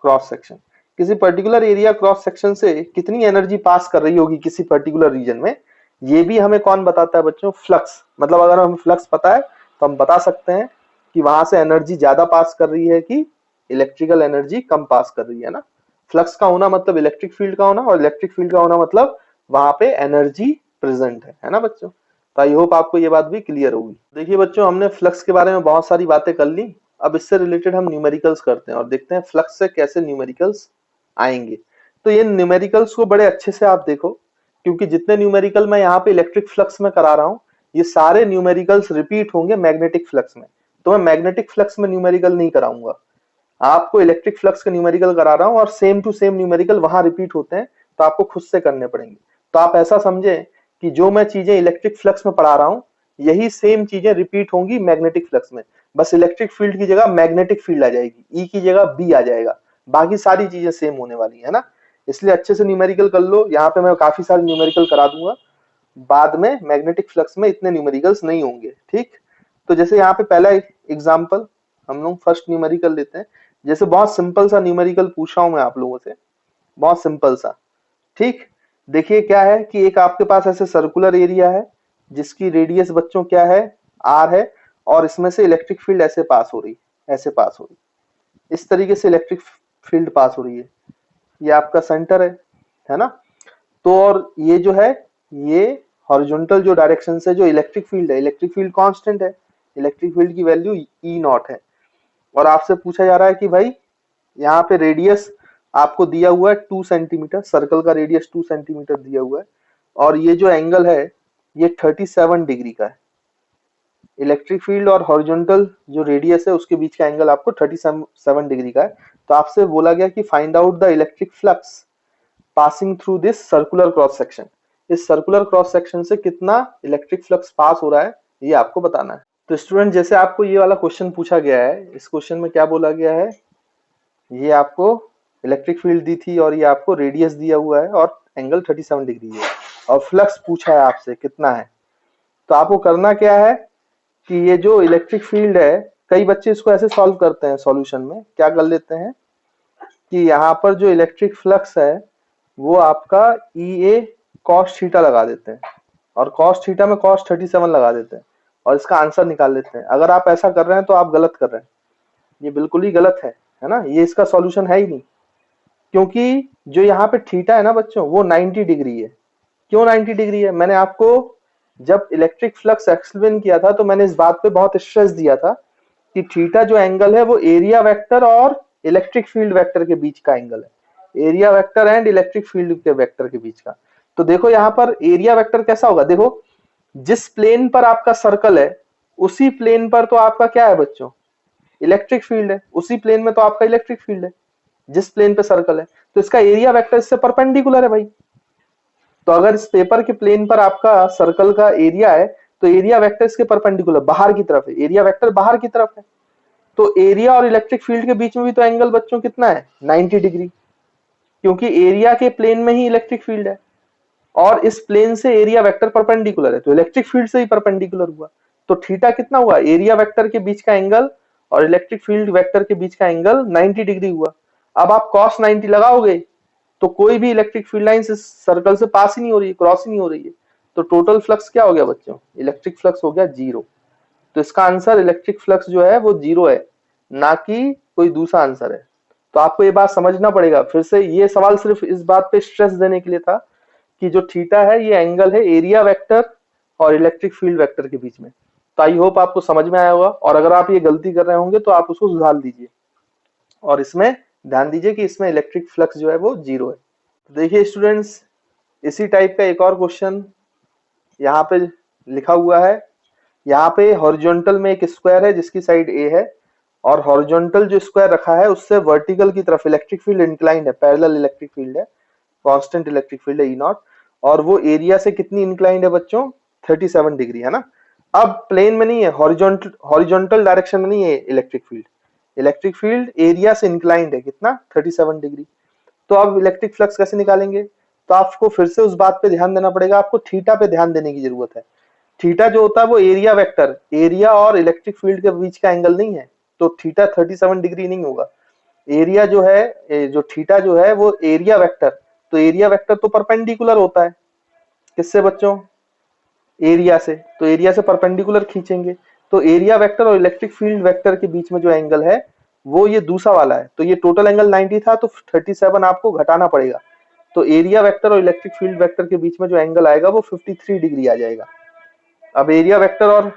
Speaker 1: cross section. किसी particular area cross section से कितनी energy पास कर रही होगी किसी particular reason में, ये भी हमें कौन बताता है बच्चों? फ्लक्स। मतलब अगर हमें फ्लक्स पता है तो हम बता सकते हैं कि वहां से एनर्जी ज्यादा पास कर रही है कि इलेक्ट्रिकल एनर्जी कम पास कर रही है ना। फ्लक्स का होना मतलब इलेक्ट्रिक फील्ड का होना, और इलेक्ट्रिक फील्ड का होना मतलब वहां पे एनर्जी प्रेजेंट है ना बच्चों। तो आई होप आपको ये बात भी क्लियर होगी। देखिए बच्चों, हमने फ्लक्स के बारे में बहुत सारी बातें कर ली। अब इससे रिलेटेड हम न्यूमेरिकल्स करते हैं और देखते हैं फ्लक्स से कैसे न्यूमेरिकल्स आएंगे। तो ये न्यूमेरिकल्स को बड़े अच्छे से आप देखो, क्योंकि जितने न्यूमेरिकल मैं यहाँ पे इलेक्ट्रिक फ्लक्स में करा रहा हूँ, ये सारे न्यूमेरिकल्स रिपीट होंगे मैग्नेटिक फ्लक्स में। तो मैं मैग्नेटिक फ्लक्स में न्यूमेरिकल नहीं कराऊंगा, आपको इलेक्ट्रिक फ्लक्स का न्यूमेरिकल करा रहा हूं, और सेम टू सेम न्यूमेरिकल वहां रिपीट होते हैं, तो आपको खुद से करने पड़ेंगे। तो आप ऐसा समझें कि जो मैं चीजें इलेक्ट्रिक फ्लक्स में पढ़ा रहा हूं, यही सेम चीजें रिपीट होंगी मैग्नेटिक फ्लक्स में। बस इलेक्ट्रिक फील्ड की जगह मैग्नेटिक फील्ड आ जाएगी, ई की जगह बी आ जाएगा, बाकी सारी चीजें सेम होने वाली है ना। इसलिए अच्छे से न्यूमेरिकल कर लो। यहाँ पे मैं काफी सारे न्यूमेरिकल करा दूंगा, बाद में मैग्नेटिक फ्लक्स में इतने न्यूमेरिकल्स नहीं होंगे, ठीक। तो जैसे यहाँ पे पहला एग्जाम्पल हम लोग फर्स्ट न्यूमेरिकल लेते हैं। जैसे बहुत सिंपल सा न्यूमेरिकल पूछा हूं मैं आप लोगों से, बहुत सिंपल सा, ठीक। देखिए क्या है कि एक आपके पास ऐसे सर्कुलर एरिया है जिसकी रेडियस बच्चों क्या है? आर है, और इसमें से इलेक्ट्रिक फील्ड ऐसे पास हो रही, ऐसे पास हो रही, इस तरीके से इलेक्ट्रिक फील्ड पास हो रही है। ये आपका सेंटर है ना। तो और ये जो है, ये हॉरिजॉन्टल जो डायरेक्शन से जो इलेक्ट्रिक फील्ड है, इलेक्ट्रिक फील्ड कांस्टेंट है, इलेक्ट्रिक फील्ड की वैल्यू ई नॉट है। और आपसे पूछा जा रहा है कि भाई यहाँ पे रेडियस आपको दिया हुआ है 2 सेंटीमीटर, सर्कल का रेडियस 2 सेंटीमीटर दिया हुआ है, और ये जो एंगल है ये 37 डिग्री का है। इलेक्ट्रिक फील्ड और हॉरिजॉन्टल जो रेडियस है उसके बीच का एंगल आपको 37 डिग्री का है। तो आपसे बोला गया कि find out the electric flux passing through this circular cross section. इस सर्कुलर क्रॉस सेक्शन से कितना इलेक्ट्रिक फ्लक्स पास हो रहा है, ये आपको बताना है। तो स्टूडेंट, जैसे आपको ये वाला क्वेश्चन पूछा गया है, इस क्वेश्चन में क्या बोला गया है, ये आपको इलेक्ट्रिक फील्ड दी थी और ये आपको रेडियस दिया हुआ है और एंगल 37 डिग्री है, और फ्लक्स पूछा है आपसे कितना है। तो आपको करना क्या है कि ये जो इलेक्ट्रिक फील्ड है, कई बच्चे इसको ऐसे सॉल्व करते हैं, सॉल्यूशन में क्या कर लेते हैं कि यहाँ पर जो इलेक्ट्रिक फ्लक्स है वो आपका ई ए कॉस थीटा लगा देते हैं, और कॉस थीटा में कॉस 37 लगा देते हैं, और इसका आंसर निकाल लेते हैं। अगर आप ऐसा कर रहे हैं तो आप गलत कर रहे हैं, ये बिल्कुल ही गलत है ना। ये इसका सॉल्यूशन है ही नहीं, क्योंकि जो यहाँ पे थीटा है ना बच्चों, वो 90 डिग्री है। क्यों 90 डिग्री है? मैंने आपको जब इलेक्ट्रिक फ्लक्स एक्सप्लेन किया था तो मैंने इस बात पे बहुत स्ट्रेस दिया था कि थीटा जो एंगल है वो एरिया वेक्टर और इलेक्ट्रिक फील्ड वेक्टर के बीच का एंगल है, area vector and electric field के वेक्टर के बीच का। तो देखो यहाँ पर एरिया वेक्टर कैसा होगा, देखो जिस प्लेन पर आपका सर्कल है उसी प्लेन पर तो आपका क्या है बच्चों, इलेक्ट्रिक फील्ड है, उसी प्लेन में तो आपका इलेक्ट्रिक फील्ड है जिस प्लेन पे सर्कल है, तो इसका एरिया वेक्टर इससे परपेंडिकुलर है भाई। तो अगर इस पेपर के प्लेन पर आपका सर्कल का एरिया है तो एरिया वेक्टर इसके परपेंडिकुलर बाहर की तरफ है, एरिया वेक्टर बाहर की तरफ है। तो एरिया और इलेक्ट्रिक फील्ड के बीच में भी तो एंगल बच्चों कितना है, 90 डिग्री, क्योंकि एरिया के प्लेन में ही इलेक्ट्रिक फील्ड है और इस प्लेन से एरिया वेक्टर परपेंडिकुलर है, तो इलेक्ट्रिक फील्ड से ही परपेंडिकुलर हुआ। तो थीटा कितना हुआ, एरिया वेक्टर के बीच का एंगल और इलेक्ट्रिक फील्ड वेक्टर के बीच का एंगल 90 डिग्री हुआ। अब आप cos 90 लगाओगे तो कोई भी इलेक्ट्रिक फील्ड लाइन इस सर्कल से पास ही नहीं हो रही है, क्रॉस ही नहीं हो रही है। तो टोटल फ्लक्स क्या हो गया बच्चों, इलेक्ट्रिक फ्लक्स हो गया 0। तो इसका आंसर इलेक्ट्रिक फ्लक्स जो है वो 0 है, ना कि कोई दूसरा आंसर है। तो आपको ये बात समझना पड़ेगा। फिर से ये सवाल सिर्फ इस बात पे स्ट्रेस देने के लिए था कि जो थीटा है ये एंगल है एरिया वेक्टर और इलेक्ट्रिक फील्ड वेक्टर के बीच में। तो आई होप आपको समझ में आया होगा, और अगर आप ये गलती कर रहे होंगे तो आप उसको सुधार दीजिए, और इसमें ध्यान दीजिए कि इसमें इलेक्ट्रिक फ्लक्स जो है वो 0 है। तो देखिए स्टूडेंट्स, इसी टाइप का एक और क्वेश्चन यहाँ पे लिखा हुआ है। यहाँ पे हॉरिजॉन्टल में एक स्क्वायर है जिसकी साइड ए है, और हॉरिजॉन्टल जो स्क्वायर रखा है उससे वर्टिकल की तरफ इलेक्ट्रिक फील्ड इंक्लाइंड है, पैरेलल इलेक्ट्रिक फील्ड है, कांस्टेंट इलेक्ट्रिक फील्ड है ई नॉट, और वो एरिया से कितनी इंक्लाइंड है बच्चों, 37 डिग्री है ना। अब प्लेन में नहीं है, हॉरिजॉन्टल डायरेक्शन में नहीं है electric field, electric field area से इंक्लाइंड है कितना, 37 डिग्री। तो अब इलेक्ट्रिक फ्लक्स कैसे निकालेंगे, तो आपको फिर से उस बात पे ध्यान देना पड़ेगा, आपको थीटा पे ध्यान देने की जरूरत है। थीटा जो होता है वो एरिया वेक्टर, एरिया और इलेक्ट्रिक फील्ड के बीच का एंगल नहीं है, तो थीटा 37 डिग्री नहीं होगा। एरिया जो है, जो थीटा जो है वो एरिया वेक्टर, तो एरिया वेक्टर तो परपेंडिकुलर होता है किससे बच्चों, एरिया से, तो एरिया से परपेंडिकुलर खींचेंगे, तो एरिया वेक्टर और इलेक्ट्रिक फील्ड वेक्टर के बीच में जो एंगल है वो ये दूसरा वाला है, तो ये टोटल एंगल 90 था, तो 37 आपको घटाना पड़ेगा, तो एरिया वेक्टर और इलेक्ट्रिक फील्ड वेक्टर के बीच में जो एंगल आएगा वो 53 डिग्री आ जाएगा। अब एरिया वेक्टर और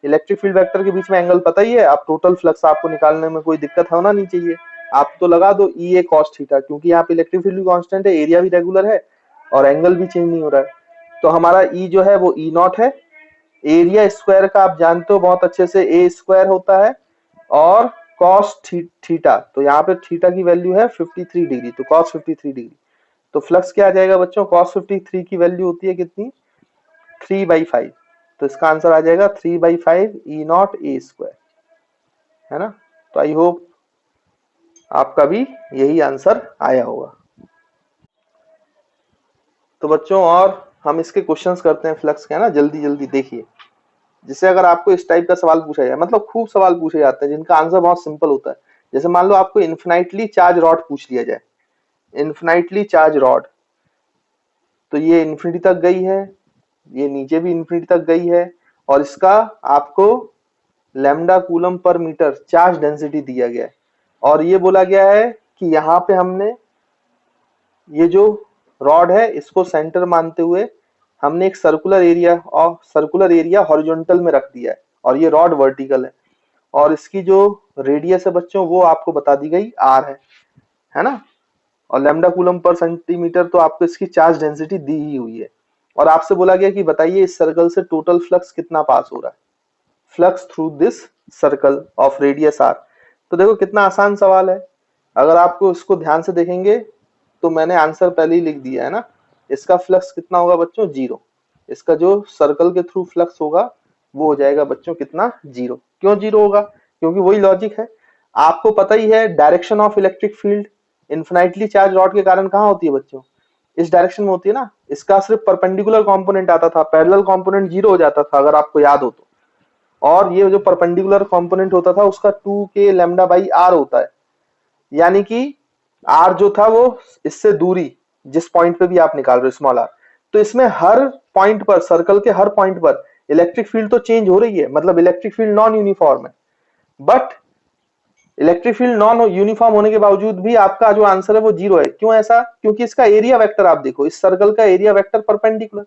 Speaker 1: इलेक्ट्रिक फील्ड वेक्टर के बीच में एंगल पता ही है, आप टोटल फ्लक्स आपको निकालने में कोई दिक्कत होना नहीं चाहिए, आप तो लगा दो ई ए कॉस थीटा, क्योंकि यहाँ पे इलेक्ट्रिक फील्ड भी कांस्टेंट है, एरिया भी रेगुलर है और एंगल भी चेंज नहीं हो रहा है, तो हमारा ई जो है वो ई नॉट है, एरिया स्क्वायर का आप जानते हो बहुत अच्छे से ए स्क्वायर होता है, और कॉस थीटा, तो यहाँ पे थीटा की वैल्यू है 53 डिग्री, तो कॉस 53 डिग्री, तो फ्लक्स क्या आ जाएगा बच्चों, कॉस 53 की वैल्यू होती है कितनी, 3/5, तो इसका आंसर आ जाएगा 3/5 ई नॉट ए स्क्वायर, है ना। तो आई होप आपका भी यही आंसर आया होगा। तो बच्चों और हम इसके क्वेश्चंस करते हैं फ्लक्स के, है ना, जल्दी जल्दी देखिए, जिससे अगर आपको इस टाइप का सवाल पूछा जाए, मतलब खूब सवाल पूछे जाते हैं जिनका आंसर बहुत सिंपल होता है, जैसे मान लो आपको इन्फिनाइटली चार्ज रॉड पूछ लिया जाए, इन्फिनाइटली चार्ज रॉड, तो ये इन्फिनिटी तक गई है, ये नीचे भी इन्फिनिटी तक गई है, और इसका आपको लैम्डा कूलम पर मीटर चार्ज डेंसिटी दिया गया है, और ये बोला गया है कि यहाँ पे हमने ये जो रॉड है इसको सेंटर मानते हुए हमने एक सर्कुलर एरिया हॉरिजॉन्टल में रख दिया है, और ये रॉड वर्टिकल है, और इसकी जो रेडियस है बच्चों वो आपको बता दी गई आर है ना, और लैम्डा कूलम पर सेंटीमीटर तो आपको इसकी चार्ज डेंसिटी दी ही हुई है, और आपसे बोला गया कि बताइए इस सर्कल से टोटल फ्लक्स कितना पास हो रहा है, flux through this circle of radius R. तो देखो कितना आसान सवाल है, अगर आपको इसको ध्यान से देखेंगे तो मैंने आंसर पहले ही लिख दिया है ना, इसका फ्लक्स कितना होगा बच्चों, जीरो, इसका जो सर्कल के थ्रू फ्लक्स होगा वो हो जाएगा बच्चों कितना, जीरो। क्यों जीरो होगा, क्योंकि वही लॉजिक है, आपको पता ही है direction of electric field infinitely charge rod के कारण कहाँ होती है बच्चों, इस डायरेक्शन में होती है ना, इसका सिर्फ परपेंडिकुलर कंपोनेंट आता था, पैरेलल कंपोनेंट जीरो हो जाता था अगर आपको याद हो तो, और ये जो परपेंडिकुलर कंपोनेंट होता था उसका 2k लैम्डा बाई आर होता है, यानी कि आर जो था वो इससे दूरी जिस पॉइंट पे भी आप निकाल रहे हो स्मॉल आर, तो इसमें हर पॉइंट पर, सर्कल के हर पॉइंट पर इलेक्ट्रिक फील्ड तो चेंज हो रही है, मतलब इलेक्ट्रिक फील्ड नॉन यूनिफॉर्म है, but electric field non uniform होने के बावजूद भी आपका जो आंसर है वो जीरो है। क्यों ऐसा, क्योंकि इसका एरिया वेक्टर आप देखो, इस सर्कल का एरिया वेक्टर परपेंडिकुलर,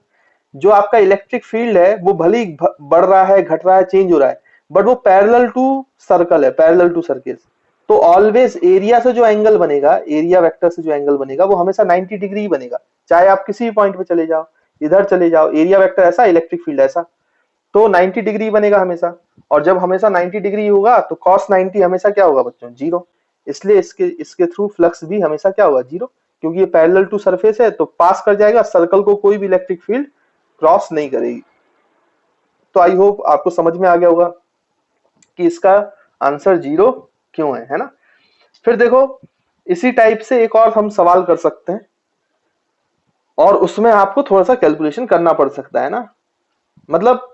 Speaker 1: जो आपका इलेक्ट्रिक फील्ड है वो भले ही बढ़ रहा है, घट रहा है, चेंज हो रहा है, बट वो पैरेलल टू सर्कल है, पैरेलल टू सर्किल, तो ऑलवेज एरिया से जो एंगल बनेगा, एरिया वेक्टर से जो एंगल बनेगा वो हमेशा 90 डिग्री ही बनेगा, चाहे आप किसी भी पॉइंट पे चले जाओ, इधर चले जाओ, एरिया वेक्टर ऐसा, इलेक्ट्रिक फील्ड ऐसा, तो 90 डिग्री बनेगा हमेशा, और जब हमेशा 90 डिग्री होगा तो cos 90 हमेशा क्या होगा बच्चों, जीरो, इसलिए इसके थ्रू फ्लक्स भी हमेशा क्या होगा, जीरो, क्योंकि ये पैरेलल टू सरफेस है तो पास कर जाएगा, सर्कल को कोई भी इलेक्ट्रिक फील्ड क्रॉस नहीं करेगी। तो आई होप आपको समझ में आ गया होगा कि इसका आंसर जीरो क्यों है ना। फिर देखो इसी टाइप से एक और हम सवाल कर सकते हैं, और उसमें आपको थोड़ा सा कैलकुलेशन करना पड़ सकता है ना, मतलब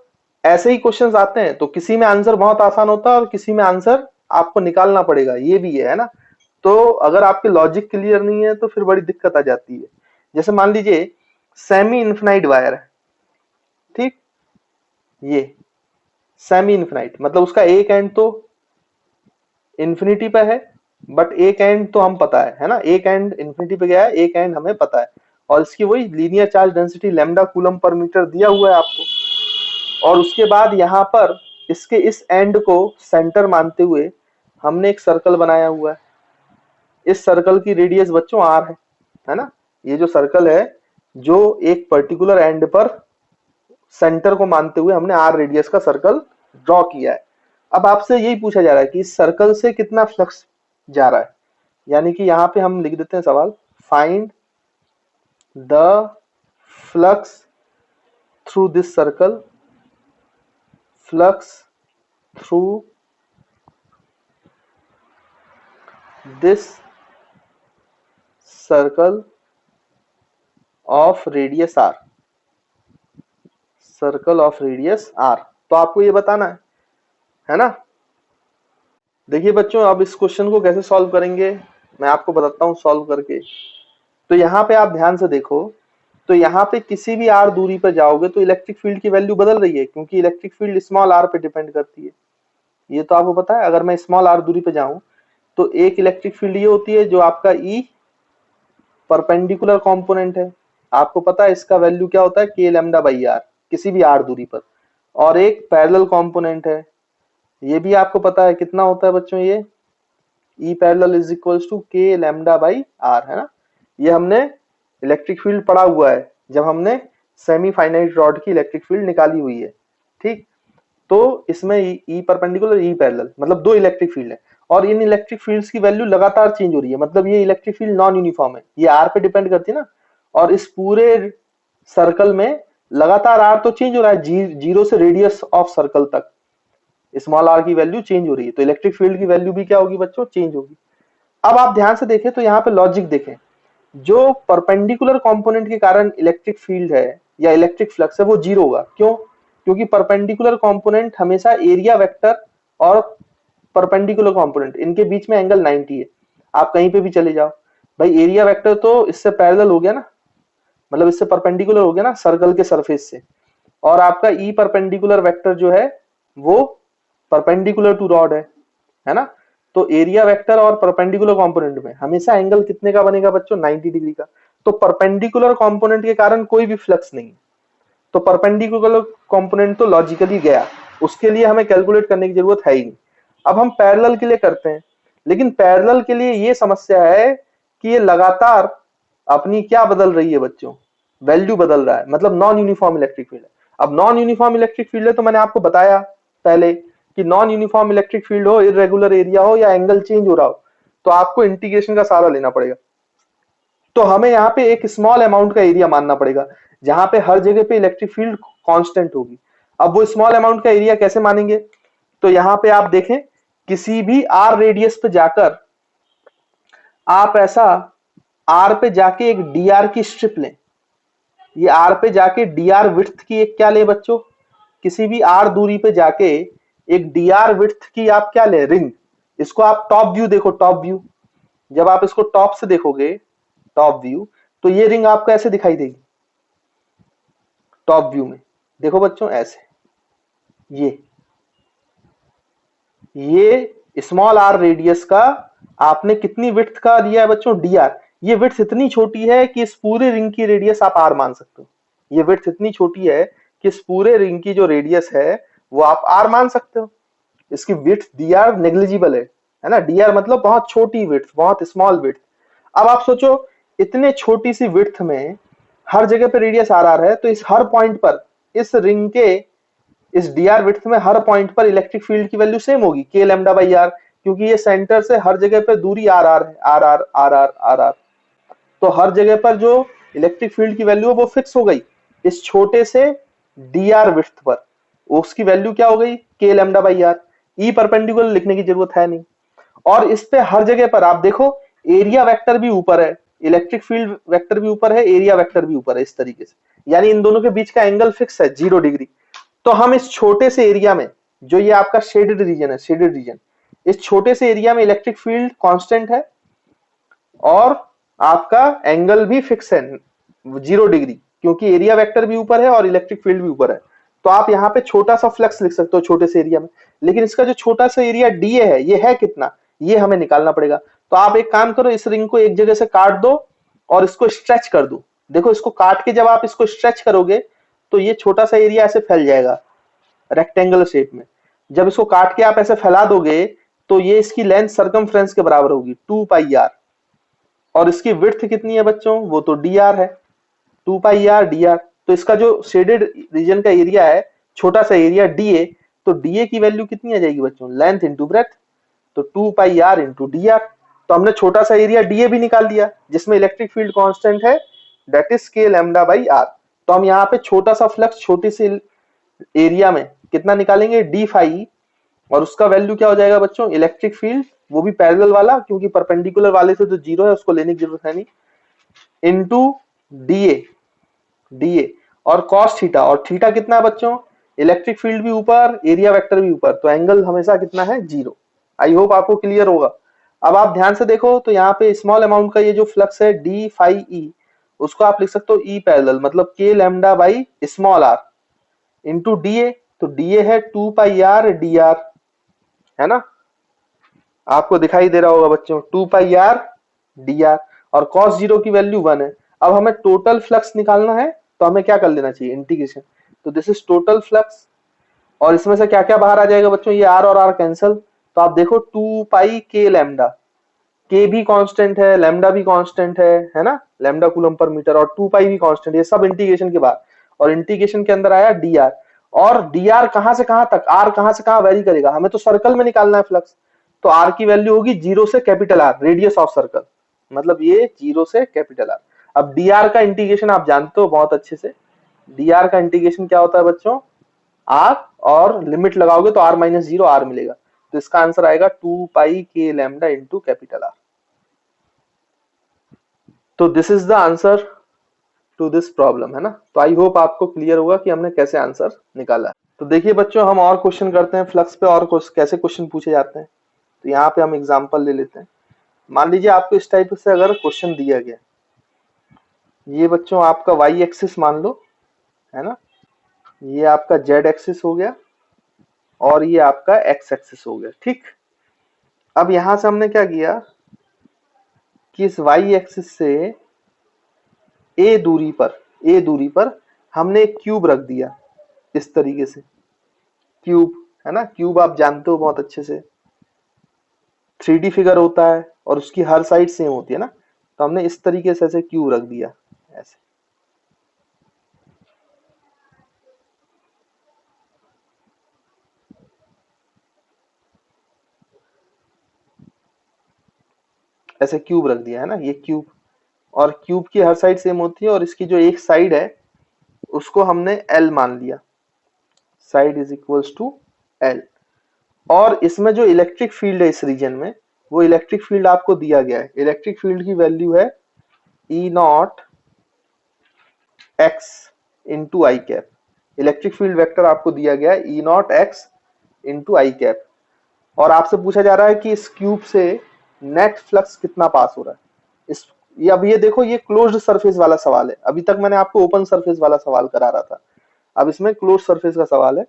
Speaker 1: ऐसे ही क्वेश्चंस आते हैं तो किसी में आंसर बहुत आसान होता है और किसी में आंसर आपको निकालना पड़ेगा, ये भी है ना, तो अगर आपके लॉजिक क्लियर नहीं है तो फिर बड़ी दिक्कत आ जाती है। जैसे मान लीजिए सेमी इन्फिनाइट वायर है, ठीक, ये सेमी इन्फिनाइट मतलब उसका एक एंड तो इन्फिनिटी पे है, बट एक एंड तो हम पता है ना, एक एंड इन्फिनिटी पे गया है, एक एंड हमें पता है, और इसकी वही linear charge density lambda coulomb पर मीटर दिया हुआ है आपको, और उसके बाद यहाँ पर इसके इस एंड को सेंटर मानते हुए हमने एक सर्कल बनाया हुआ है, इस सर्कल की रेडियस बच्चों आर है ना, ये जो सर्कल है जो एक पर्टिकुलर एंड पर सेंटर को मानते हुए हमने आर रेडियस का सर्कल ड्रॉ किया है। अब आपसे यही पूछा जा रहा है कि इस सर्कल से कितना फ्लक्स जा रहा है, यानी कि यहाँ पे हम लिख देते हैं सवाल, find the flux through this circle, flux through this circle of radius R, circle of radius R. तो आपको ये बताना है ना। देखिए बच्चों, अब इस क्वेश्चन को कैसे सॉल्व करेंगे मैं आपको बताता हूँ सॉल्व करके। तो यहाँ पे आप ध्यान से देखो, तो यहाँ पे किसी भी आर दूरी पर जाओगे तो इलेक्ट्रिक फील्ड की वैल्यू बदल रही है, क्योंकि इलेक्ट्रिक फील्ड स्मॉल आर पे डिपेंड करती है। ये तो आपको पता है। अगर मैं स्मॉल आर दूरी पे जाऊं तो एक इलेक्ट्रिक फील्ड ये होती है जो आपका ई परपेंडिकुलर कंपोनेंट है, आपको पता है इसका वैल्यू क्या होता है, के लैम्डा बाई आर, किसी भी आर दूरी पर। और एक पैरेलल कंपोनेंट है, ये भी आपको पता है कितना होता है बच्चों, ये E parallel is equals to K lambda by R, है ना। ये हमने इलेक्ट्रिक फील्ड पढ़ा हुआ है जब हमने सेमी फाइनाइट रॉड की इलेक्ट्रिक फील्ड निकाली हुई है, ठीक। तो इसमें ई परपेंडिकुलर ई पैरेलल मतलब दो इलेक्ट्रिक फील्ड है, और इन इलेक्ट्रिक फील्ड्स की वैल्यू लगातार चेंज हो रही है, मतलब ये इलेक्ट्रिक फील्ड नॉन यूनिफॉर्म है, ये आर पे डिपेंड करती है ना। और इस पूरे सर्कल में लगातार आर तो चेंज हो रहा है, जीरो से रेडियस ऑफ सर्कल तक स्मॉल आर की वैल्यू चेंज हो रही है, तो इलेक्ट्रिक फील्ड की वैल्यू भी क्या होगी बच्चों, चेंज होगी। अब आप ध्यान से देखें तो यहाँ पे लॉजिक देखें, जो परपेंडिकुलर कंपोनेंट के कारण इलेक्ट्रिक फील्ड है या इलेक्ट्रिक फ्लक्स है वो जीरो होगा। क्यों? क्योंकि परपेंडिकुलर कंपोनेंट हमेशा एरिया वेक्टर और परपेंडिकुलर कंपोनेंट इनके बीच में एंगल 90 है। आप कहीं पे भी चले जाओ भाई, एरिया वेक्टर तो इससे पैरेलल हो गया ना, मतलब इससे परपेंडिकुलर हो गया ना सर्कल के सरफेस से, और आपका ई परपेंडिकुलर वेक्टर जो है वो परपेंडिकुलर टू रॉड है ना। तो एरिया वेक्टर और परपेंडिकुलर कंपोनेंट में हमेशा एंगल कितने का बनेगा बच्चों, 90 डिग्री का। तो परपेंडिकुलर कंपोनेंट के कारण कोई भी फ्लक्स नहीं, तो परपेंडिकुलर कंपोनेंट तो लॉजिकली गया, उसके लिए हमें कैलकुलेट करने की जरूरत है ही नहीं। अब हम पैरेलल के लिए करते हैं, लेकिन पैरेलल के लिए ये समस्या है कि ये लगातार अपनी क्या बदल रही है बच्चों, वैल्यू बदल रहा है, मतलब नॉन यूनिफॉर्म इलेक्ट्रिक फील्ड है। अब नॉन यूनिफॉर्म इलेक्ट्रिक फील्ड है तो मैंने आपको बताया पहले कि नॉन यूनिफॉर्म इलेक्ट्रिक फील्ड हो, इरेगुलर एरिया हो या एंगल चेंज हो रहा हो, तो आपको इंटीग्रेशन का सहारा लेना पड़ेगा। तो हमें यहाँ पे एक स्मॉल अमाउंट का एरिया मानना पड़ेगा जहां पे हर जगह पे इलेक्ट्रिक फील्ड कांस्टेंट होगी। अब वो स्मॉल अमाउंट का एरिया कैसे मानेंगे, तो यहाँ पे आप देखें, किसी भी आर रेडियस पे जाकर आप ऐसा आर पे जाके एक डी आर की स्ट्रिप लें, ये आर पे जाके डी आर विड्थ की एक क्या ले बच्चों, किसी भी आर दूरी पे जाके एक डी आर विड्थ की आप क्या ले, रिंग। इसको आप टॉप व्यू देखो, टॉप व्यू, जब आप इसको टॉप से देखोगे टॉप व्यू, तो ये रिंग आपको ऐसे दिखाई देगी टॉप व्यू में। देखो बच्चों ऐसे, ये स्मॉल आर रेडियस का आपने कितनी विड्थ का लिया है बच्चों, डी आर। ये विड्थ इतनी छोटी है कि इस पूरे रिंग की रेडियस आप आर मान सकते हो। ये विड्थ इतनी छोटी है कि इस पूरे रिंग की जो रेडियस है वो आप आर मान सकते हो। इसकी विड्थ डी आर नेग्लिजिबल है ना। डी आर मतलब बहुत छोटी विड्थ, बहुत स्मॉल विड्थ। अब आप सोचो, इतने छोटी सी विड्थ में हर जगह पे रेडियस आर आर है, तो इस हर पॉइंट पर इस रिंग के इस डी आर विड्थ में हर पॉइंट पर इलेक्ट्रिक फील्ड की वैल्यू सेम होगी, के लैम्डा बाई आर, क्योंकि ये सेंटर से हर जगह पे दूरी आर आर है, R R R R R R. तो हर जगह पर जो इलेक्ट्रिक फील्ड की वैल्यू है वो फिक्स हो गई इस छोटे से डी आर विड्थ पर, उसकी वैल्यू क्या हो गई, K lambda by R. E perpendicular लिखने की जरूरत है नहीं। और इस पे हर जगह पर आप देखो एरिया वेक्टर भी ऊपर है, इलेक्ट्रिक फील्ड वेक्टर भी ऊपर है, एरिया वेक्टर भी ऊपर है, इस तरीके से, यानी इन दोनों के बीच का एंगल फिक्स है 0 डिग्री। तो हम इस छोटे से एरिया में, जो ये आपका शेडेड रीजन है, शेडेड रीजन, इस छोटे से एरिया में इलेक्ट्रिक फील्ड कांस्टेंट है और आपका एंगल भी फिक्स है 0 डिग्री, क्योंकि एरिया वेक्टर भी ऊपर है और इलेक्ट्रिक फील्ड भी ऊपर है। तो आप यहाँ पे छोटा सा फ्लक्स लिख सकते हो छोटे से एरिया में, लेकिन इसका जो छोटा सा एरिया डीए है, ये है कितना, ये हमें निकालना पड़ेगा। तो आप एक काम करो, इस रिंग को एक जगह से काट दो और इसको स्ट्रेच कर दो। देखो इसको काट के जब आप इसको स्ट्रेच करोगे तो ये छोटा सा एरिया ऐसे फैल जाएगा रेक्टेंगल शेप में। जब इसको काट के आप ऐसे फैला दोगे तो ये इसकी लेंथ सरकमफ्रेंस के बराबर होगी 2 पाई आर, और इसकी विड्थ कितनी है बच्चों, वो तो डी आर है, 2 पाई आर डी आर। तो इसका जो शेडेड रीजन का एरिया है, छोटा सा एरिया डीए, तो डीए की वैल्यू कितनी आ जाएगी बच्चों, लेंथ इंटू ब्रेथ, तो 2 पाई आर इंटू डी आर। तो हमने छोटा सा एरिया डीए भी निकाल दिया जिसमें इलेक्ट्रिक फील्ड कांस्टेंट है, दैट इज के लैम्डा बाई आर। तो हम यहाँ पे छोटा सा फ्लक्स छोटी सी एरिया में कितना निकालेंगे, डी फाई, और उसका वैल्यू क्या हो जाएगा बच्चों, इलेक्ट्रिक फील्ड, वो भी पैरेलल वाला, क्योंकि परपेंडिकुलर वाले से तो 0 है, उसको लेने की जरूरत है नहीं, इनटू डीए, और कॉस थीटा, और थीटा कितना है बच्चों, इलेक्ट्रिक फील्ड भी ऊपर, एरिया वेक्टर भी ऊपर, तो एंगल हमेशा कितना है, 0। आई होप आपको क्लियर होगा। अब आप ध्यान से देखो तो यहाँ पे स्मॉल अमाउंट का ये जो फ्लक्स है डी फाई ई, उसको आप लिख सकते हो ई पैरेलल, मतलब K lambda by small R into D A, तो डी ए है 2 पाई आर डी आर, है ना, आपको दिखाई दे रहा होगा बच्चों, 2 पाई आर डी आर, और cos 0 की वैल्यू 1 है। अब हमें टोटल फ्लक्स निकालना है तो हमें क्या कर लेना चाहिए, इंटीग्रेशन, तो दिस इज टोटल फ्लक्स, और इसमें से क्या क्या बाहर आ जाएगा बच्चों, ये आर और आर कैंसल, तो आप देखो 2 पाई के लैम्डा, के भी कांस्टेंट है, लैम्डा भी कांस्टेंट है ना, लैम्डा कूलम पर मीटर, और 2 पाई भी कांस्टेंट, ये सब इंटीग्रेशन के बाद, और इंटीग्रेशन के अंदर आया डी आर, और डी आर कहां से कहां तक, आर कहां से कहां वेरी करेगा, हमें तो सर्कल में निकालना है फ्लक्स, तो आर की वैल्यू होगी 0 से capital R, radius of circle, मतलब ये 0 से कैपिटल आर। अब डी आर का इंटीग्रेशन आप जानते हो बहुत अच्छे से, डी आर का इंटीग्रेशन क्या होता है बच्चों, आर, और लिमिट लगाओगे तो आर माइनस 0 आर मिलेगा, तो इसका आंसर आएगा 2 pi K lambda into capital R. तो this is the answer to this problem, है ना। तो आई होप आपको क्लियर होगा कि हमने कैसे आंसर निकाला है। तो देखिए बच्चों, हम और क्वेश्चन करते हैं फ्लक्स पे, और कैसे क्वेश्चन पूछे जाते हैं। तो यहाँ पे हम एग्जांपल ले लेते हैं। मान लीजिए आपको इस टाइप से अगर क्वेश्चन दिया गया, ये बच्चों आपका वाई एक्सिस मान लो, है ना, ये आपका जेड एक्सिस हो गया, और ये आपका एक्स एक्सिस हो गया, ठीक। अब यहां से हमने क्या किया कि इस वाई एक्सिस से ए दूरी पर हमने एक क्यूब रख दिया, इस तरीके से क्यूब, है ना, क्यूब आप जानते हो बहुत अच्छे से, 3D फिगर होता है और उसकी हर साइड सेम होती है ना, तो हमने इस तरीके से ऐसे क्यूब रख दिया, ऐसे। ऐसे क्यूब रख दिया, है ना, ये क्यूब, और क्यूब की हर साइड सेम होती है, और इसकी जो एक साइड है उसको हमने एल मान लिया, side is equals to L, और इसमें जो इलेक्ट्रिक फील्ड है इस रीजन में, वो इलेक्ट्रिक फील्ड आपको दिया गया है, इलेक्ट्रिक फील्ड की वैल्यू है E nought X into I cap, electric field vector आपको दिया गया है E nought X into I cap, और आपसे पूछा जा रहा है कि इस क्यूब से नेट फ्लक्स कितना पास हो रहा है। ये अब ये देखो, ये क्लोज्ड सरफेस वाला सवाल है, अभी तक मैंने आपको ओपन सरफेस वाला सवाल करा रहा था, अब इसमें क्लोज सरफेस का सवाल है।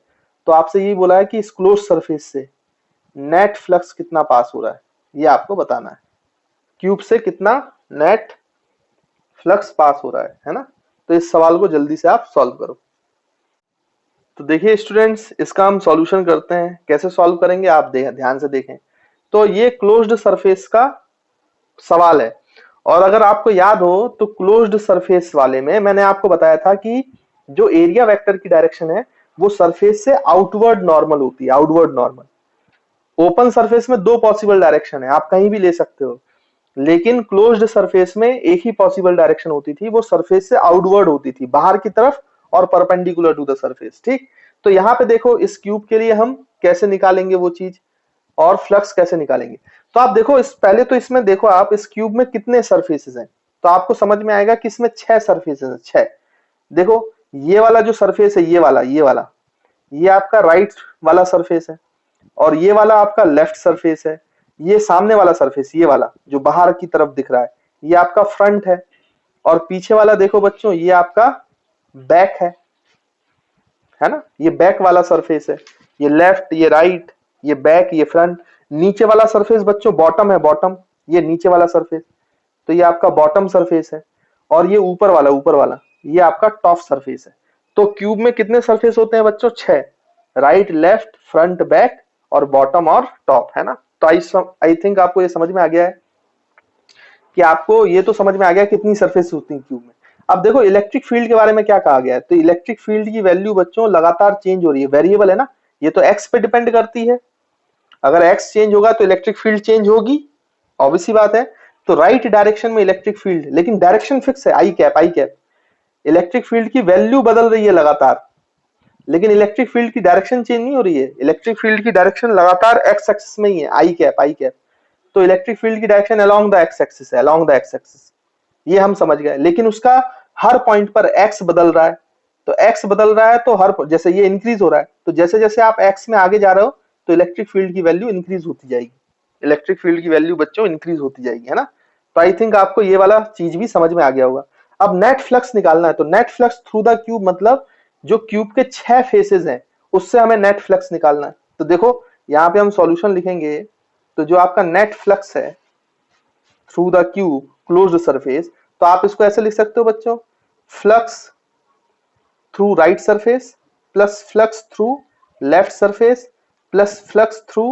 Speaker 1: तो आपसे यही बोला है कि इस क्लोज सरफेस से नेट फ्लक्स कितना पास हो रहा है, ये आपको बताना है, क्यूब से कितना नेट फ्लक्स पास हो रहा है ना। तो इस सवाल को जल्दी से आप सॉल्व करो। तो देखिए स्टूडेंट्स, इसका हम सॉल्यूशन करते हैं, कैसे सॉल्व करेंगे आप ध्यान से देखें। तो ये क्लोज्ड सरफेस का सवाल है, और अगर आपको याद हो तो क्लोज्ड सरफेस वाले में मैंने आपको बताया था कि जो एरिया वेक्टर की डायरेक्शन है वो सरफेस से आउटवर्ड नॉर्मल होती है, आउटवर्ड नॉर्मल। ओपन सरफेस में दो पॉसिबल डायरेक्शन है, आप कहीं भी ले सकते हो, लेकिन क्लोज्ड सरफेस में एक ही पॉसिबल डायरेक्शन होती थी, वो सरफेस से आउटवर्ड होती थी, बाहर की तरफ और परपेंडिकुलर टू द सरफेस, ठीक। तो यहाँ पे देखो, इस क्यूब के लिए हम कैसे निकालेंगे वो चीज, और फ्लक्स कैसे निकालेंगे। तो आप देखो, इस पहले तो इसमें देखो आप, इस क्यूब में कितने सरफेसेस हैं, तो आपको समझ में आएगा कि इसमें 6 सरफेसेस हैं, 6। देखो ये वाला जो सरफेस है, ये आपका राइट वाला सरफेस है, और ये वाला आपका लेफ्ट सरफेस है, ये सामने वाला सरफेस, ये वाला जो बाहर की तरफ दिख रहा है, ये आपका फ्रंट है, और पीछे वाला देखो बच्चों, ये आपका बैक है ना, ये बैक वाला सरफेस है, ये लेफ्ट, ये राइट, ये बैक, ये फ्रंट। नीचे वाला सरफेस बच्चों बॉटम है, बॉटम, ये नीचे वाला सरफेस, तो ये आपका बॉटम सरफेस है, और ये ऊपर वाला ये आपका टॉप सरफेस है। तो क्यूब में कितने सरफेस होते हैं बच्चों, 6, राइट, लेफ्ट, फ्रंट, बैक, और बॉटम और टॉप, है ना। तो आई थिंक आपको ये समझ में आ गया है, कि आपको ये तो समझ में आ गया कितनी सरफेस होती है क्यूब में। अब देखो इलेक्ट्रिक फील्ड के बारे में क्या कहा गया है, तो इलेक्ट्रिक फील्ड की वैल्यू बच्चों लगातार चेंज हो रही है, वेरिएबल है ना, ये तो एक्स पे डिपेंड करती है, अगर एक्स चेंज होगा तो इलेक्ट्रिक फील्ड चेंज होगी, ऑब्वियस सी बात है। तो राइट डायरेक्शन में इलेक्ट्रिक फील्ड, लेकिन डायरेक्शन फिक्स है, आई कैप। इलेक्ट्रिक फील्ड की वैल्यू बदल रही है लगातार, लेकिन इलेक्ट्रिक फील्ड की डायरेक्शन चेंज नहीं हो रही है, इलेक्ट्रिक फील्ड की डायरेक्शन लगातार एक्स एक्सिस में ही है, आई कैप। तो इलेक्ट्रिक फील्ड की direction along the x axis है, ये हम समझ गए, लेकिन उसका हर पॉइंट पर एक्स बदल रहा है, तो x बदल रहा है तो हर जैसे ये इंक्रीज हो रहा है, तो जैसे जैसे आप x में आगे जा रहे हो तो इलेक्ट्रिक फील्ड की वैल्यू इंक्रीज होती जाएगी, इलेक्ट्रिक फील्ड की वैल्यू बच्चों इंक्रीज होती जाएगी, है ना। तो आई थिंक आपको ये वाला चीज भी समझ में आ गया होगा। अब नेट फ्लक्स निकालना है, तो net flux through the cube मतलब जो क्यूब के 6 फेसेस हैं उससे हमें नेट फ्लक्स निकालना है। तो देखो यहाँ पे हम सॉल्यूशन लिखेंगे, तो जो आपका नेट फ्लक्स है through the cube closed surface, तो आप इसको ऐसे लिख सकते हो बच्चों, flux through right surface plus flux through left surface plus flux through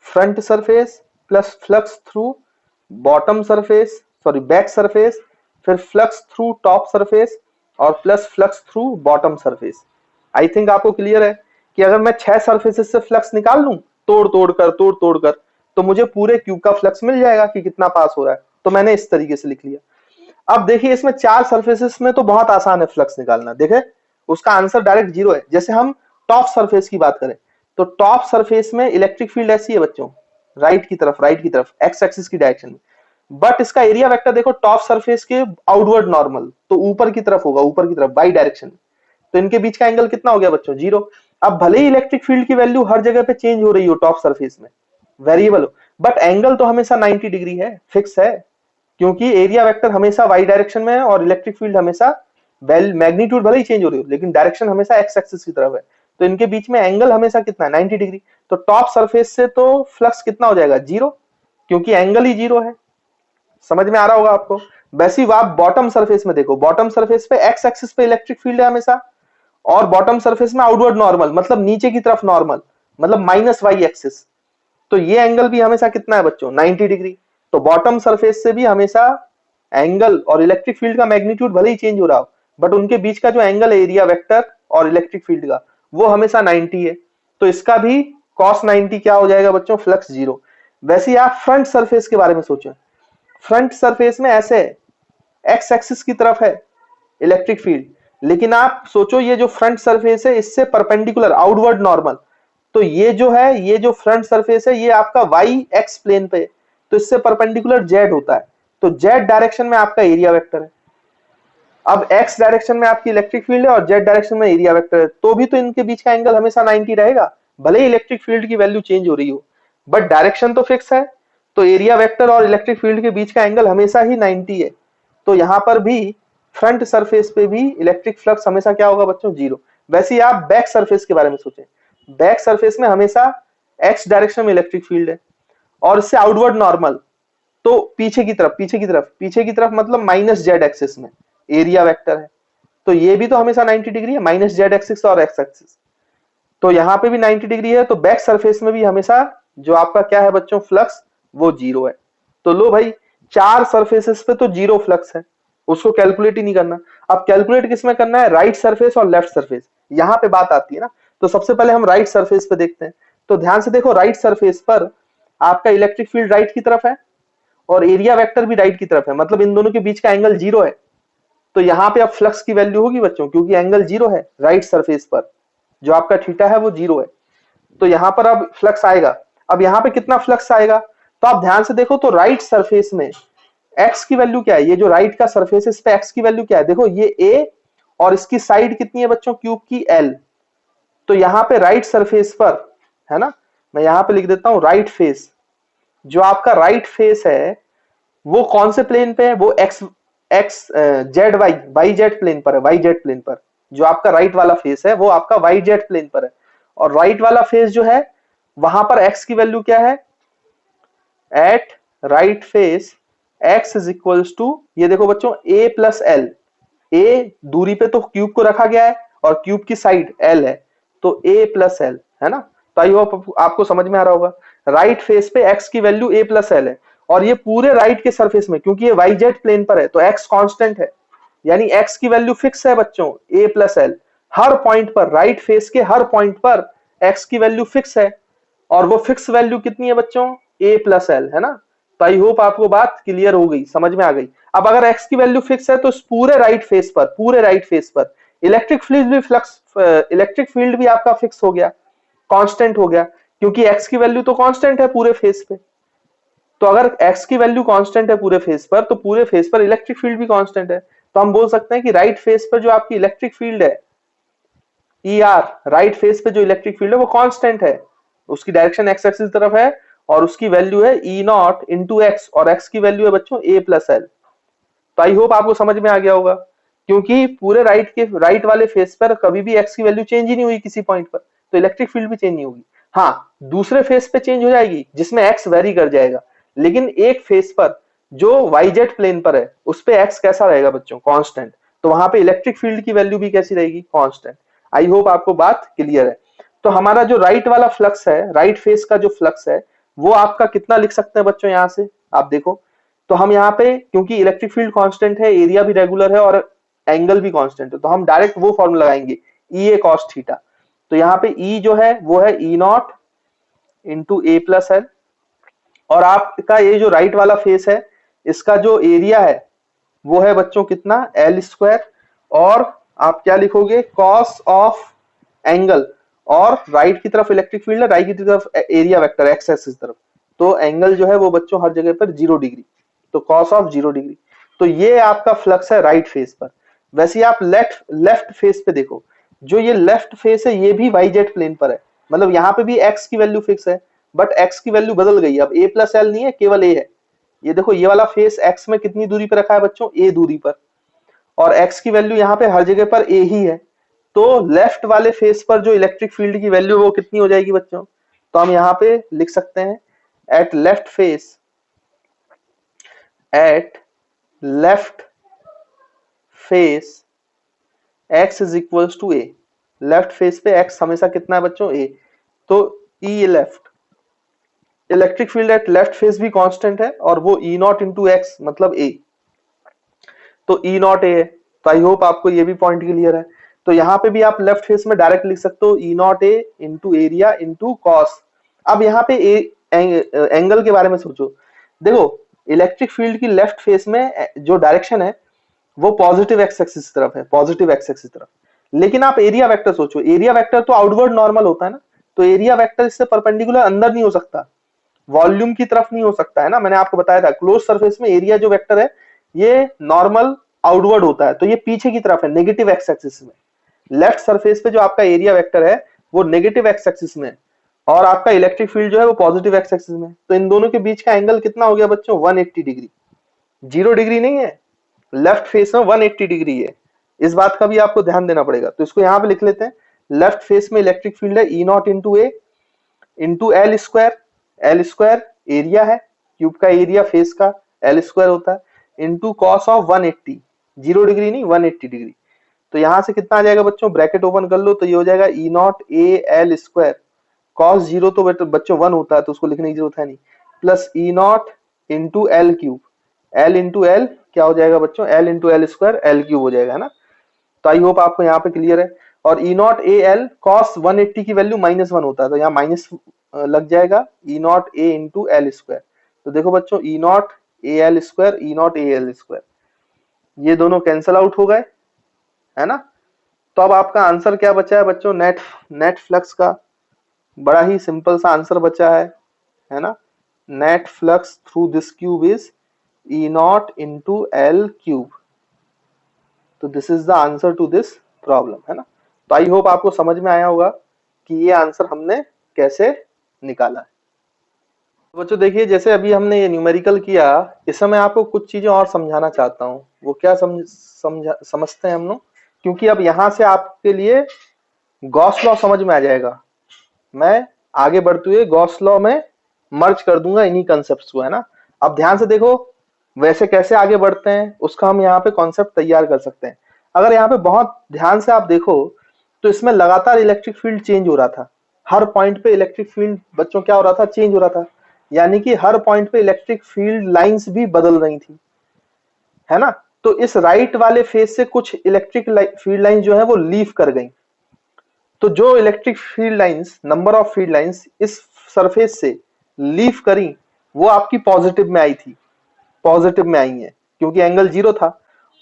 Speaker 1: front surface plus flux through bottom surface, sorry back surface, फिर फ्लक्स थ्रू टॉप सरफेस और plus flux through bottom surface. I think आपको clear है कि अगर मैं 6 surfaces से flux निकाल लूं तोड़ तोड़ कर, तो मुझे पूरे क्यूब का फ्लक्स मिल जाएगा कि कितना पास हो रहा है। तो मैंने इस तरीके से लिख लिया। अब देखिए इसमें 4 सरफेसेस में तो बहुत आसान है फ्लक्स निकालना, देखे उसका आंसर डायरेक्ट 0 है। जैसे हम टॉप सरफेस की बात करें, तो टॉप सरफेस में इलेक्ट्रिक फील्ड ऐसी है बच्चों, राइट की तरफ एक्स एक्सिस की डायरेक्शन में, बट इसका एरिया वेक्टर देखो टॉप सरफेस के आउटवर्ड नॉर्मल, तो ऊपर की तरफ होगा, ऊपर की तरफ बाई डायरेक्शन, तो इनके बीच का एंगल कितना हो गया बच्चों 0। अब भले ही इलेक्ट्रिक फील्ड की वैल्यू हर जगह पे चेंज हो रही हो टॉप सरफेस में, वेरिएबल हो, बट एंगल तो हमेशा 90 डिग्री है, फिक्स है, क्योंकि एरिया वेक्टर हमेशा वाई डायरेक्शन में है और इलेक्ट्रिक फील्ड हमेशा मैग्नीट्यूड भले ही चेंज हो रही हो लेकिन डायरेक्शन हमेशा एक्स एक्सिस की तरफ है, तो इनके बीच में एंगल हमेशा कितना है 90 डिग्री। तो टॉप सरफेस से तो फ्लक्स कितना हो जाएगा 0, क्योंकि एंगल ही 0 है। समझ में आ रहा होगा आपको। वैसे ही आप बॉटम सरफेस में देखो, बॉटम सरफेस पे एक्स एक्सिस पे इलेक्ट्रिक फील्ड है हमेशा, और बॉटम सरफेस में आउटवर्ड नॉर्मल मतलब नीचे की तरफ नॉर्मल मतलब माइनस वाई एक्सिस, तो ये एंगल भी हमेशा कितना है बच्चों 90 डिग्री। तो बॉटम सरफेस से भी हमेशा एंगल और इलेक्ट्रिक फील्ड का मैग्नीट्यूड भले ही चेंज हो रहा हो, बट उनके बीच का जो एंगल है एरिया वेक्टर और इलेक्ट्रिक फील्ड का वो हमेशा 90 है, तो इसका भी cos 90 क्या हो जाएगा बच्चों फ्लक्स 0। वैसे ही आप फ्रंट सरफेस के बारे में सोचें, फ्रंट सरफेस में ऐसे एक्स एक्सिस की तरफ है इलेक्ट्रिक फील्ड, लेकिन आप सोचो ये जो फ्रंट सरफेस है इससे परपेंडिकुलर आउटवर्ड नॉर्मल, तो ये जो है ये जो फ्रंट सरफेस है ये आपका वाई एक्स प्लेन पे, तो इससे परपेंडिकुलर जेड होता है, तो जेड डायरेक्शन में आपका एरिया वेक्टर है। अब एक्स डायरेक्शन में आपकी इलेक्ट्रिक फील्ड है और जेड डायरेक्शन में एरिया वेक्टर है, तो भी तो इनके बीच का एंगल हमेशा 90 रहेगा, भले ही इलेक्ट्रिक फील्ड की वैल्यू चेंज हो रही हो, बट डायरेक्शन तो फिक्स है, तो एरिया वेक्टर और इलेक्ट्रिक फील्ड के बीच का एंगल हमेशा ही 90 है। तो यहां पर भी फ्रंट सरफेस पे भी इलेक्ट्रिक फ्लक्स हमेशा क्या होगा बच्चों 0। वैसे ही आप बैक सरफेस के बारे में सोचें, बैक सरफेस में हमेशा एक्स डायरेक्शन में इलेक्ट्रिक फील्ड है और इससे आउटवर्ड नॉर्मल, तो पीछे की तरफ मतलब माइनस जेड एक्सिस में एरिया वेक्टर है, तो ये भी तो हमेशा 90 डिग्री है, माइनस जेड एक्सिस और एक्स एक्सिस, तो यहाँ पे भी 90 डिग्री है, तो बैक सरफेस में भी हमेशा जो आपका क्या है बच्चों फ्लक्स वो 0 है। तो लो भाई 4 सरफेसेस पे तो 0 फ्लक्स है, उसको कैलकुलेट ही नहीं करना। अब कैलकुलेट किसमें करना है, राइट सरफेस और लेफ्ट सरफेस, यहाँ पे बात आती है ना। तो सबसे पहले हम राइट सरफेस पे देखते हैं, तो ध्यान से देखो राइट सरफेस पर आपका इलेक्ट्रिक फील्ड राइट की तरफ है और एरिया वेक्टर भी राइट की तरफ है, मतलब इन दोनों के बीच का एंगल 0 है, तो यहाँ पे अब फ्लक्स की वैल्यू होगी बच्चों, क्योंकि एंगल 0 है राइट सरफेस पर, जो आपका थीटा है वो 0 है, तो यहाँ पर अब फ्लक्स आएगा। अब यहाँ पे कितना फ्लक्स आएगा, तो आप ध्यान से देखो, तो राइट सरफेस में एक्स की वैल्यू क्या है, ये जो राइट का सरफेस है इस पे एक्स की वैल्यू क्या है, देखो ये ए और इसकी साइड कितनी है बच्चों क्यूब की एल, तो यहाँ पे राइट सरफेस पर है ना, मैं यहाँ पे लिख देता हूं राइट फेस, जो आपका राइट फेस है वो कौन से प्लेन पे है, वो X X Z Y Z plane पर है, वाई जेड प्लेन पर, जो आपका राइट वाला फेस है वो आपका वाई जेड प्लेन पर है, और राइट वाला फेस जो है वहां पर एक्स की वैल्यू क्या है, at right face x is equals to, ये देखो बच्चों a प्लस एल, a दूरी पे तो क्यूब को रखा गया है और क्यूब की साइड l है, तो a प्लस एल है ना। तो आई होप आपको समझ में आ रहा होगा, राइट फेस पे x की वैल्यू a प्लस एल है, और ये पूरे राइट के सरफेस में क्योंकि ये वाई जेड प्लेन पर है तो x कांस्टेंट है, यानी x की वैल्यू फिक्स है बच्चों a plus L, her point पर राइट फेस के हर पॉइंट पर x की वैल्यू फिक्स है, और वो फिक्स वैल्यू कितनी है बच्चों a प्लस एल है ना। तो आई होप आपको बात क्लियर हो गई, समझ में आ गई। अब अगर x की वैल्यू फिक्स है तो इस पूरे राइट फेस पर इलेक्ट्रिक फील्ड भी आपका फिक्स हो गया, कांस्टेंट हो गया, क्योंकि x की वैल्यू तो कांस्टेंट है पूरे फेस पे, तो अगर x की वैल्यू कांस्टेंट है पूरे फेस पर तो पूरे फेस पर इलेक्ट्रिक फील्ड भी कांस्टेंट है, तो हम बोल सकते हैं कि राइट फेस पर जो आपकी इलेक्ट्रिक फील्ड है ई आर, राइट फेस पे जो इलेक्ट्रिक फील्ड है वो कांस्टेंट है, उसकी डायरेक्शन एक्स एक्सिस तरफ है और उसकी वैल्यू है ई नॉट इंटू एक्स, और एक्स की वैल्यू है बच्चों ए प्लस एल। तो आई होप आपको समझ में आ गया होगा, क्योंकि पूरे राइट वाले फेस पर कभी भी एक्स की वैल्यू चेंज ही नहीं हुई किसी पॉइंट पर, तो इलेक्ट्रिक फील्ड भी चेंज नहीं होगी। हाँ, दूसरे फेस पे चेंज हो जाएगी जिसमें एक्स वेरी कर जाएगा, लेकिन एक फेस पर जो वाई जेड प्लेन पर है उस पे एक्स कैसा रहेगा बच्चों, कांस्टेंट। तो वहां पे इलेक्ट्रिक फील्ड की वैल्यू भी कैसी रहेगी, कांस्टेंट। आई होप आपको बात क्लियर है। तो हमारा जो राइट वाला फ्लक्स है, राइट फेस का जो फ्लक्स है, वो आपका कितना लिख सकते हैं बच्चों, यहां से आप देखो। तो हम यहाँ पे, क्योंकि इलेक्ट्रिक फील्ड कांस्टेंट है, एरिया भी रेगुलर है और एंगल भी कांस्टेंट है, तो हम डायरेक्ट वो फॉर्मूला लगाएंगे, ई ए कॉस थीटा। तो यहाँ पे ई जो है वो है E not into A plus L, और आपका ये जो राइट वाला फेस है इसका जो एरिया है वो है बच्चों कितना, एल स्क्वायर, और आप क्या लिखोगे, कॉस ऑफ एंगल, और राइट की तरफ इलेक्ट्रिक फील्ड है, राइट की तरफ एरिया वेक्टर एक्स एक्सिस तरफ, तो एंगल जो है वो बच्चों हर जगह पर 0 डिग्री, तो कॉस ऑफ 0 डिग्री। तो ये आपका फ्लक्स है राइट फेस पर। वैसे आप लेफ्ट फेस पे देखो, जो ये लेफ्ट फेस है ये भी वाई जेड प्लेन पर है, मतलब यहाँ पे भी एक्स की वैल्यू फिक्स है, बट एक्स की वैल्यू बदल गई, अब ए प्लस एल नहीं है, केवल ए है। ये देखो, ये वाला फेस एक्स में कितनी दूरी पर रखा है बच्चों, ए दूरी पर, और एक्स की वैल्यू यहाँ पे हर जगह पर ए ही है। तो लेफ्ट वाले फेस पर जो इलेक्ट्रिक फील्ड की वैल्यू वो कितनी हो जाएगी बच्चों, तो हम यहाँ पे लिख सकते हैं at left face, at left face x is equals to A. Left face पे x हमेशा कितना है बच्चों, a। तो E left, electric field at left face भी कांस्टेंट है और वो ई नॉट इंटू एक्स मतलब a, तो ई नॉट ए है। तो आई होप आपको ये भी पॉइंट क्लियर है। तो यहाँ पे भी आप लेफ्ट फेस में डायरेक्ट लिख सकते हो E nought A into area into cos. अब यहाँ पे एंगल के बारे में सोचो, देखो इलेक्ट्रिक फील्ड की लेफ्ट फेस में जो डायरेक्शन है वो पॉजिटिव एक्स एक्सिस तरफ है, पॉजिटिव एक्स एक्सिस तरफ। लेकिन आप एरिया वेक्टर सोचो, एरिया वेक्टर तो आउटवर्ड नॉर्मल होता है ना, तो एरिया वेक्टर इससे परपेंडिकुलर अंदर नहीं हो सकता, वॉल्यूम की तरफ नहीं हो सकता है ना। मैंने आपको बताया था क्लोज सरफेस में एरिया जो वेक्टर है ये नॉर्मल आउटवर्ड होता है, तो ये पीछे की तरफ है, नेगेटिव एक्स एक्सिस में। लेफ्ट सरफेस पे जो आपका एरिया वेक्टर है वो नेगेटिव एक्स एक्सिस में, और आपका इलेक्ट्रिक फील्ड जो है वो पॉजिटिव एक्स एक्सिस में। तो इन दोनों के बीच का एंगल कितना हो गया बच्चों, 180 डिग्री, 0 डिग्री नहीं है, लेफ्ट फेस में 180 डिग्री है। इस बात का भी आपको ध्यान देना पड़ेगा, तो इसको यहां पे लिख लेते हैं। लेफ्ट फेस में इलेक्ट्रिक फील्ड है E not into A into L square, L square area है, क्यूब का एरिया फेस का एल स्क्वायर होता है, इंटू कॉस ऑफ 180, 0 डिग्री नहीं 180 डिग्री। तो यहां से कितना आ जाएगा बच्चों, ब्रैकेट ओपन कर लो, तो ये हो जाएगा E nought A L square, cos 0 तो बच्चों 1 होता है तो उसको लिखने की जरूरत है नहीं, plus E not into L cube, L into L क्या हो जाएगा बच्चों, L into L square L cube हो जाएगा, है ना। तो आई होप आपको यहाँ पे क्लियर है। और ई नॉट ए एल कॉस 180 की वैल्यू -1 होता है, तो यहाँ माइनस लग जाएगा, E nought A into L square. तो देखो बच्चों, E nought A L square, E nought A L square, ये दोनों कैंसल आउट हो गए, है ना। तो अब आपका आंसर क्या बचा है बच्चों, नेट फ्लक्स का बड़ा ही सिंपल सा आंसर बचा है ना। Net flux through this cube is E not into L cube. तो this is the answer to this problem, है ना। तो आई होप आपको समझ में आया होगा कि ये आंसर हमने कैसे निकाला है। बच्चों देखिए, जैसे अभी हमने ये न्यूमेरिकल किया, इस समय आपको कुछ चीजें और समझाना चाहता हूँ। वो क्या समझते हैं हम लोग, क्योंकि अब यहाँ से आपके लिए गॉस लॉ समझ में आ जाएगा। मैं आगे बढ़ते हुए गॉस लॉ में मर्ज कर दूंगा इन्हीं कंसेप्ट को, है ना। अब ध्यान से देखो, वैसे कैसे आगे बढ़ते हैं उसका हम यहाँ पे कॉन्सेप्ट तैयार कर सकते हैं। अगर यहाँ पे बहुत ध्यान से आप देखो तो इसमें लगातार इलेक्ट्रिक फील्ड चेंज हो रहा था, हर पॉइंट पे इलेक्ट्रिक फील्ड बच्चों क्या हो रहा था, चेंज हो रहा था, यानी कि हर पॉइंट पे इलेक्ट्रिक फील्ड लाइंस भी बदल रही थी, है ना। तो इस राइट वाले फेज से कुछ इलेक्ट्रिक फील्ड लाइंस जो है वो लीव कर गई। तो जो electric field lines, number of field lines इस सरफेस से लीव करी वो आपकी पॉजिटिव में आई थी, पॉजिटिव में आई है क्योंकि एंगल 0 था।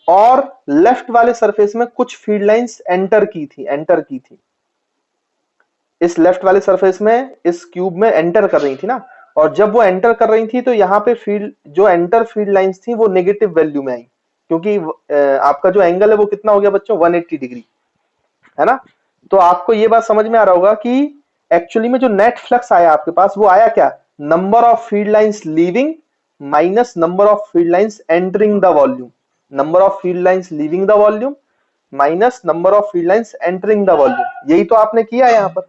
Speaker 1: और लेफ्ट वाले सरफेस में कुछ फील्ड लाइंस एंटर की थी, इस लेफ्ट वाले सरफेस में, इस क्यूब में एंटर कर रही थी ना। और जब वो एंटर कर रही थी तो यहाँ पे फील्ड जो एंटर फील्ड लाइंस थी वो नेगेटिव वैल्यू में आई, क्योंकि आपका जो एंगल है वो कितना हो गया बच्चों, 180 डिग्री, है ना। तो आपको ये बात समझ में आ रहा होगा कि एक्चुअली में जो नेट फ्लक्स आया आपके पास वो आया क्या, number of field lines leaving minus number of field lines entering the volume, number of field lines leaving the volume minus number of field lines entering the volume, यही तो आपने किया यहाँ पर।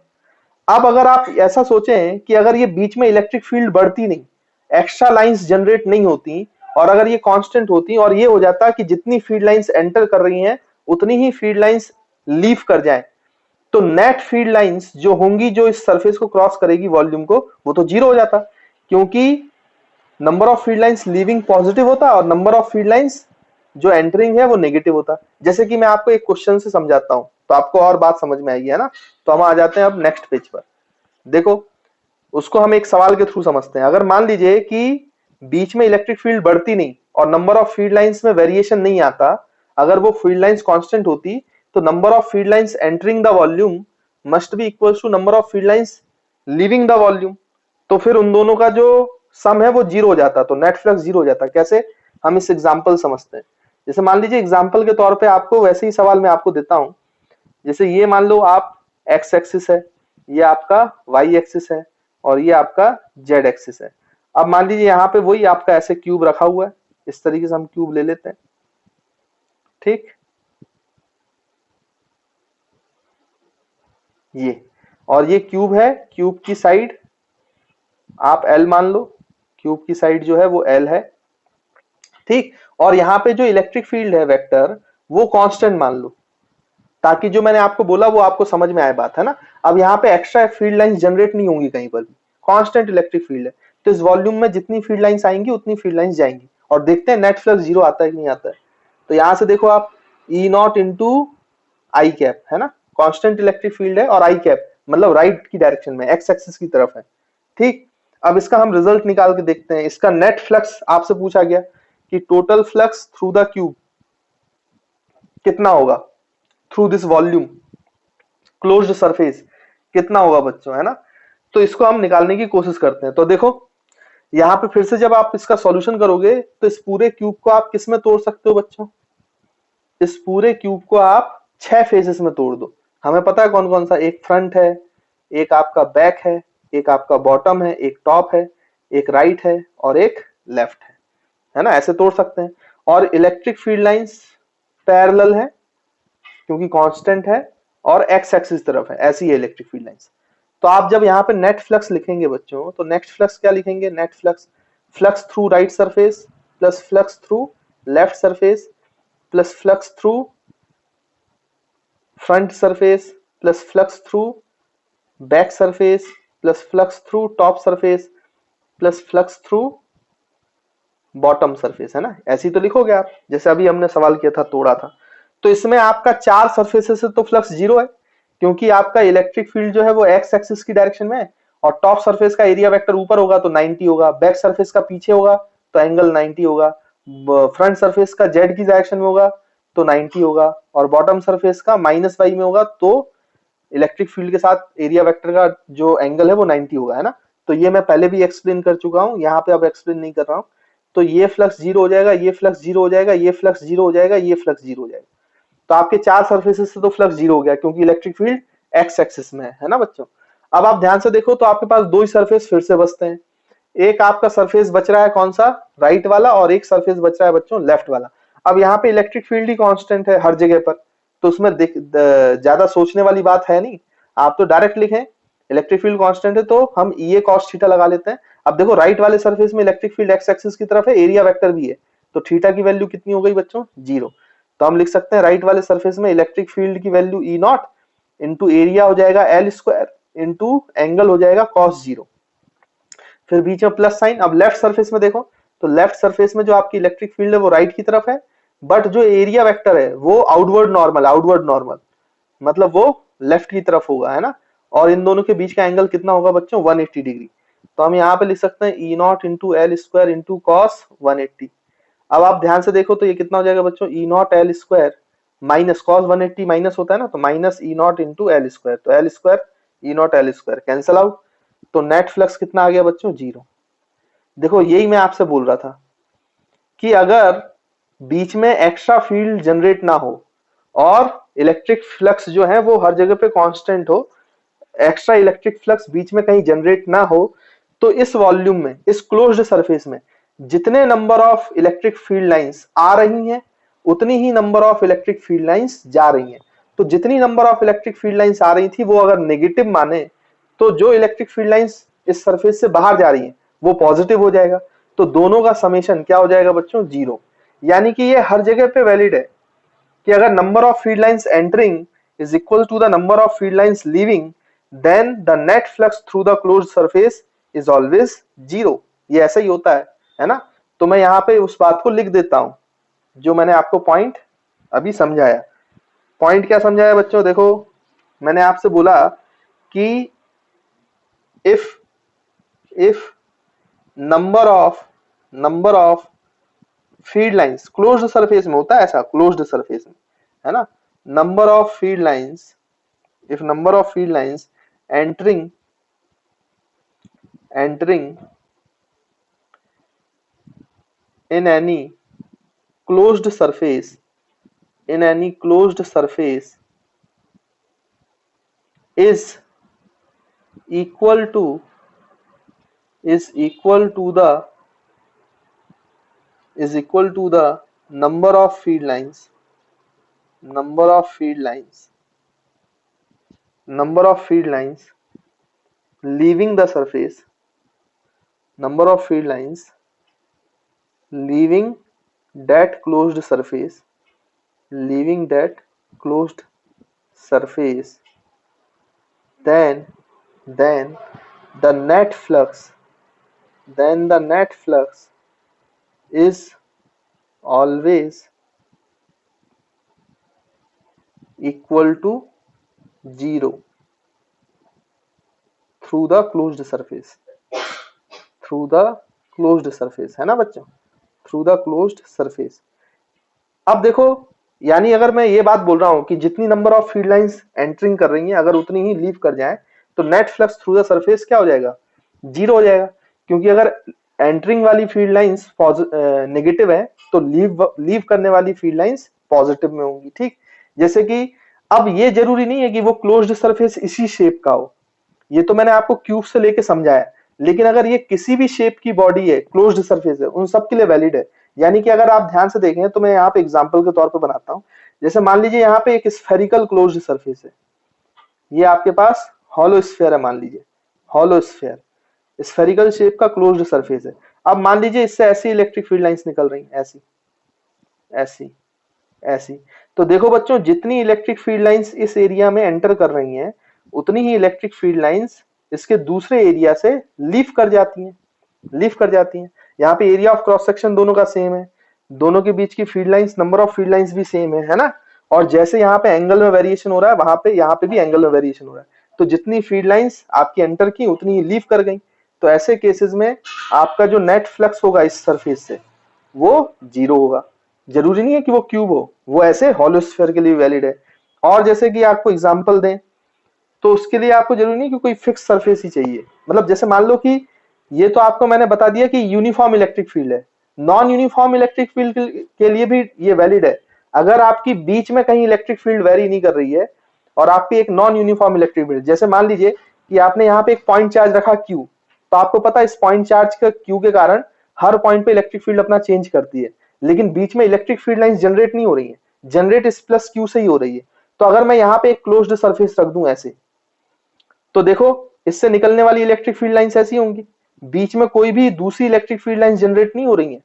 Speaker 1: अब अगर आप ऐसा सोचें कि अगर ये बीच में इलेक्ट्रिक फील्ड बढ़ती नहीं, एक्स्ट्रा लाइंस जनरेट नहीं होती, और अगर ये कांस्टेंट होती और ये हो जाता कि जितनी फील्ड लाइंस एंटर कर रही हैं उतनी ही फील्ड लाइंस लीव कर जाएं, तो नेट फील्ड लाइंस जो होंगी जो इस सरफेस को क्रॉस करेगी वॉल्यूम को, वो तो जीरो हो जाता, क्योंकि number of field lines leaving positive होता और नंबर ऑफ फील्ड लाइंस जो एंटरिंग है वो नेगेटिव होता। जैसे कि मैं आपको एक क्वेश्चन से समझाता हूं तो आपको और बात समझ में आएगी, है ना। तो हम आ जाते हैं अब नेक्स्ट पेज पर। देखो उसको हम एक सवाल के थ्रू समझते हैं। अगर मान लीजिए कि बीच में इलेक्ट्रिक फील्ड बढ़ती नहीं और नंबर ऑफ फील्ड लाइंस में वेरिएशन नहीं आता, अगर वो फील्ड लाइंस कांस्टेंट होती तो number of field lines entering the volume must be equal to number of field lines leaving the volume. तो फिर उन दोनों का जो सम है वो जीरो हो जाता, तो नेट फ्लक्स जीरो हो जाता। कैसे, हम इस एग्जांपल समझते हैं। जैसे मान लीजिए एग्जांपल के तौर पे आपको वैसे ही सवाल मैं आपको देता हूं। जैसे ये मान लो आप एक्स एक्सिस है, ये आपका वाई एक्सिस है और ये आपका जेड एक्सिस है। अब मान लीजिए यहाँ पे वही आपका ऐसे क्यूब रखा हुआ है, इस तरीके से हम क्यूब ले लेते हैं, ठीक। ये और ये क्यूब है, क्यूब की साइड आप एल मान लो, क्यूब की साइड जो है वो एल है, ठीक। और यहाँ पे जो इलेक्ट्रिक फील्ड है वेक्टर वो कांस्टेंट मान लो, ताकि जो मैंने आपको बोला वो आपको समझ में आए बात, है ना। अब यहाँ पे एक्स्ट्रा फील्ड लाइंस जनरेट नहीं होंगी कहीं पर भी, कांस्टेंट इलेक्ट्रिक फील्ड है, तो इस वॉल्यूम में जितनी फील्ड लाइंस आएंगी उतनी फील्ड लाइंस जाएंगी। और देखते हैं नेट फ्लक्स जीरो आता है कि नहीं आता है। तो यहाँ से देखो आप ई नॉट इंटू आई कैप, है ना, कांस्टेंट इलेक्ट्रिक फील्ड है और आई कैप मतलब राइट की डायरेक्शन में, एक्स एक्सिस की तरफ है, ठीक। अब इसका हम रिजल्ट निकाल के देखते हैं। इसका नेट फ्लक्स आपसे पूछा गया कि total flux through the cube कितना होगा, through this volume closed surface कितना होगा बच्चों, है ना। तो इसको हम निकालने की कोशिश करते हैं। तो देखो यहाँ पे फिर से जब आप इसका सॉल्यूशन करोगे तो इस पूरे क्यूब को आप किस में तोड़ सकते हो बच्चों, इस पूरे क्यूब को आप 6 फेजेस में तोड़ दो। हमें पता है कौन कौन सा, एक फ्रंट है, एक आपका बैक है, एक आपका बॉटम है, एक टॉप है, एक राइट है और एक लेफ्ट है ना, ऐसे तोड़ सकते हैं। और इलेक्ट्रिक फील्ड लाइंस पैरेलल है क्योंकि कांस्टेंट है और एक्स एक्सिस तरफ है, ऐसी है इलेक्ट्रिक फील्ड लाइंस। तो आप जब यहाँ पे नेट फ्लक्स लिखेंगे बच्चों, तो नेट फ्लक्स क्या लिखेंगे, net flux flux through right surface plus flux through left surface plus flux through front surface plus flux through back surface plus flux through top surface plus flux through bottom surface, है ना। ऐसी तो लिखोगे आप जैसे अभी हमने सवाल किया था, तोड़ा था। तो इसमें आपका 4 सरफेसेस से तो फ्लक्स जीरो है, क्योंकि आपका इलेक्ट्रिक फील्ड जो है वो एक्स एक्सिस की डायरेक्शन में है और टॉप सरफेस का एरिया वेक्टर ऊपर होगा तो 90 होगा, बैक सरफेस का पीछे होगा तो एंगल 90 होगा, फ्रंट सरफेस का जेड की डायरेक्शन में होगा तो 90 होगा और बॉटम सरफेस का माइनस वाई में होगा तो इलेक्ट्रिक फील्ड के साथ एरिया वेक्टर का जो एंगल है वो 90 होगा, है ना। तो ये मैं पहले भी एक्सप्लेन कर चुका हूं, यहाँ पे अब एक्सप्लेन नहीं कर रहा हूं। तो ये फ्लक्स जीरो हो जाएगा, ये फ्लक्स जीरो हो जाएगा, ये फ्लक्स जीरो हो जाएगा, ये फ्लक्स जीरो हो जाएगा। तो आपके 4 सरफेसेस से तो फ्लक्स जीरो हो गया क्योंकि इलेक्ट्रिक फील्ड एक्स एक्सिस में है ना बच्चों। अब आप ध्यान से देखो तो आपके पास दो ही सरफेस फिर से बचते हैं। एक आपका सरफेस बच रहा है कौन सा, राइट वाला, और एक सरफेस बच रहा है बच्चों लेफ्ट वाला। अब यहाँ पे इलेक्ट्रिक फील्ड ही कांस्टेंट है हर जगह पर, तो उसमें ज्यादा सोचने वाली बात है नहीं, आप तो डायरेक्ट लिखें इलेक्ट्रिक फील्ड कांस्टेंट है तो हम ई कॉस थीटा लगा लेते हैं। अब देखो राइट वाले सरफेस में इलेक्ट्रिक फील्ड एक्स एक्सिस की तरफ है, एरिया वेक्टर भी है, तो थीटा की वैल्यू कितनी हो गई बच्चों, जीरो। तो हम लिख सकते हैं राइट वाले सरफेस में इलेक्ट्रिक फील्ड की value E not into area हो जाएगा एल स्क्वायर इंटू एंगल हो जाएगा कॉस जीरो, फिर बीच में प्लस साइन। अब लेफ्ट सरफेस में देखो तो लेफ्ट सरफेस में जो आपकी इलेक्ट्रिक फील्ड है वो राइट की तरफ है, बट जो एरिया वेक्टर है वो आउटवर्ड नॉर्मल मतलब वो लेफ्ट की तरफ होगा, है ना। और इन दोनों के बीच का एंगल कितना होगा बच्चों, 180 डिग्री। तो हम यहाँ पे लिख सकते हैं E not into L square into cos 180। अब आप ध्यान से देखो तो ये कितना हो जाएगा बच्चों, E nought L square minus cos 180 minus होता है ना, तो minus E not into L square, तो L square E nought L square cancel out, तो नेट फ्लक्स कितना आ गया बच्चों, जीरो। देखो यही मैं आपसे बोल रहा था कि अगर बीच में एक्स्ट्रा फील्ड जनरेट ना हो और इलेक्ट्रिक फ्लक्स जो है वो हर जगह पे कांस्टेंट हो, एक्स्ट्रा इलेक्ट्रिक फ्लक्स बीच में कहीं जनरेट ना हो, तो इस वॉल्यूम में, इस क्लोज्ड सरफेस में जितने number of electric field lines आ रही हैं उतनी ही number of electric field lines जा रही हैं। तो जितनी number of electric field lines आ रही थी वो अगर नेगेटिव माने तो जो इलेक्ट्रिक फील्ड लाइंस इस सरफेस से बाहर जा रही हैं वो पॉजिटिव हो जाएगा। तो दोनों का समेशन क्या हो जाएगा बच्चों, 0। यानी कि ये हर जगह पे वैलिड है कि अगर number of field lines entering is equal to the number of field lines leaving, then the net flux through the closed surface is always 0। ये ऐसा ही होता है ना। तो मैं यहाँ पे उस बात को लिख देता हूं जो मैंने आपको पॉइंट अभी समझाया। पॉइंट क्या समझाया बच्चों, देखो मैंने आपसे बोला कि if number of field lines closed surface में होता है, ऐसा क्लोज्ड सरफेस में है ना, number of field lines, if number of field lines entering in any closed surface is equal to the number of field lines leaving the surface, number of field lines leaving that closed surface, then the net flux is always equal to 0 through the closed surface, है ना बच्चों, through the closed surface. अब देखो, यानी अगर मैं ये बात बोल रहा हूं कि जितनी number of field lines entering कर रही हैं अगर उतनी ही लीव कर जाएं तो net flux through the surface क्या हो जाएगा, 0 हो जाएगा। क्योंकि अगर एंटरिंग वाली फील्ड लाइंस नेगेटिव है तो लीव करने वाली फील्ड लाइंस पॉजिटिव में होंगी। ठीक, जैसे कि अब ये जरूरी नहीं है कि वो क्लोज्ड सरफेस इसी शेप का हो, ये तो मैंने आपको क्यूब से लेके समझाया, लेकिन अगर ये किसी भी शेप की बॉडी है, क्लोज्ड सरफेस है, उन सब के लिए वैलिड है। यानी कि अगर आप ध्यान से देखें तो मैं यहाँ पे एग्जांपल के तौर पे बनाता हूँ। जैसे मान लीजिए यहाँ पे एक स्फेरिकल क्लोज्ड सरफेस है, ये आपके पास हॉलो स्फीयर है, मान लीजिए हॉलो स्फीयर स्फेरिकल शेप का क्लोज्ड सरफेस है। अब मान लीजिए इससे ऐसी इलेक्ट्रिक फील्ड लाइंस निकल रही हैं, ऐसी। तो देखो बच्चों, जितनी इलेक्ट्रिक फील्ड लाइंस इस एरिया में एंटर कर रही हैं उतनी ही इलेक्ट्रिक फील्ड लाइंस इसके दूसरे एरिया से लीव कर जाती हैं। यहाँ पे एरिया ऑफ क्रॉस सेक्शन दोनों का सेम है, दोनों के बीच की field lines, number of field lines भी सेम है ना। और जैसे यहाँ पे एंगल में वेरिएशन हो रहा है, वहां पे यहाँ पे भी एंगल में वेरिएशन हो रहा है। तो जितनी फील्ड लाइंस आपकी एंटर की उतनी ही लीव कर गई। तो ऐसे केसेस में आपका जो नेट फ्लक्स होगा इस सरफेस से वो 0 होगा। जरूरी नहीं है कि वो क्यूब हो, वो ऐसे हॉलो स्फीयर के लिए वैलिड है। और जैसे कि आपको एग्जांपल दें तो उसके लिए आपको जरूरी नहीं कि कोई फिक्स सरफेस ही चाहिए। मतलब जैसे मान लो कि ये तो आपको मैंने बता दिया कि यूनिफॉर्म इलेक्ट्रिक फील्ड है, नॉन यूनिफॉर्म इलेक्ट्रिक फील्ड के लिए भी ये वैलिड है। अगर आपकी बीच में कहीं इलेक्ट्रिक फील्ड वेरी नहीं कर रही है और आपकी एक नॉन यूनिफॉर्म इलेक्ट्रिक फील्ड, जैसे मान लीजिए कि आपने यहाँ पे एक पॉइंट चार्ज रखा क्यू, तो आपको पता है इस पॉइंट चार्ज का क्यू के कारण हर पॉइंट पे इलेक्ट्रिक फील्ड अपना चेंज करती है, लेकिन बीच में इलेक्ट्रिक फील्ड लाइंस जनरेट नहीं हो रही है, जनरेट इस प्लस क्यू से ही हो रही है। तो अगर मैं यहाँ पे एक क्लोज्ड सरफेस रख दूं ऐसे, तो देखो इससे निकलने वाली इलेक्ट्रिक फील्ड लाइंस ऐसी होंगी, बीच में कोई भी दूसरी इलेक्ट्रिक फील्ड लाइंस जनरेट नहीं हो रही है,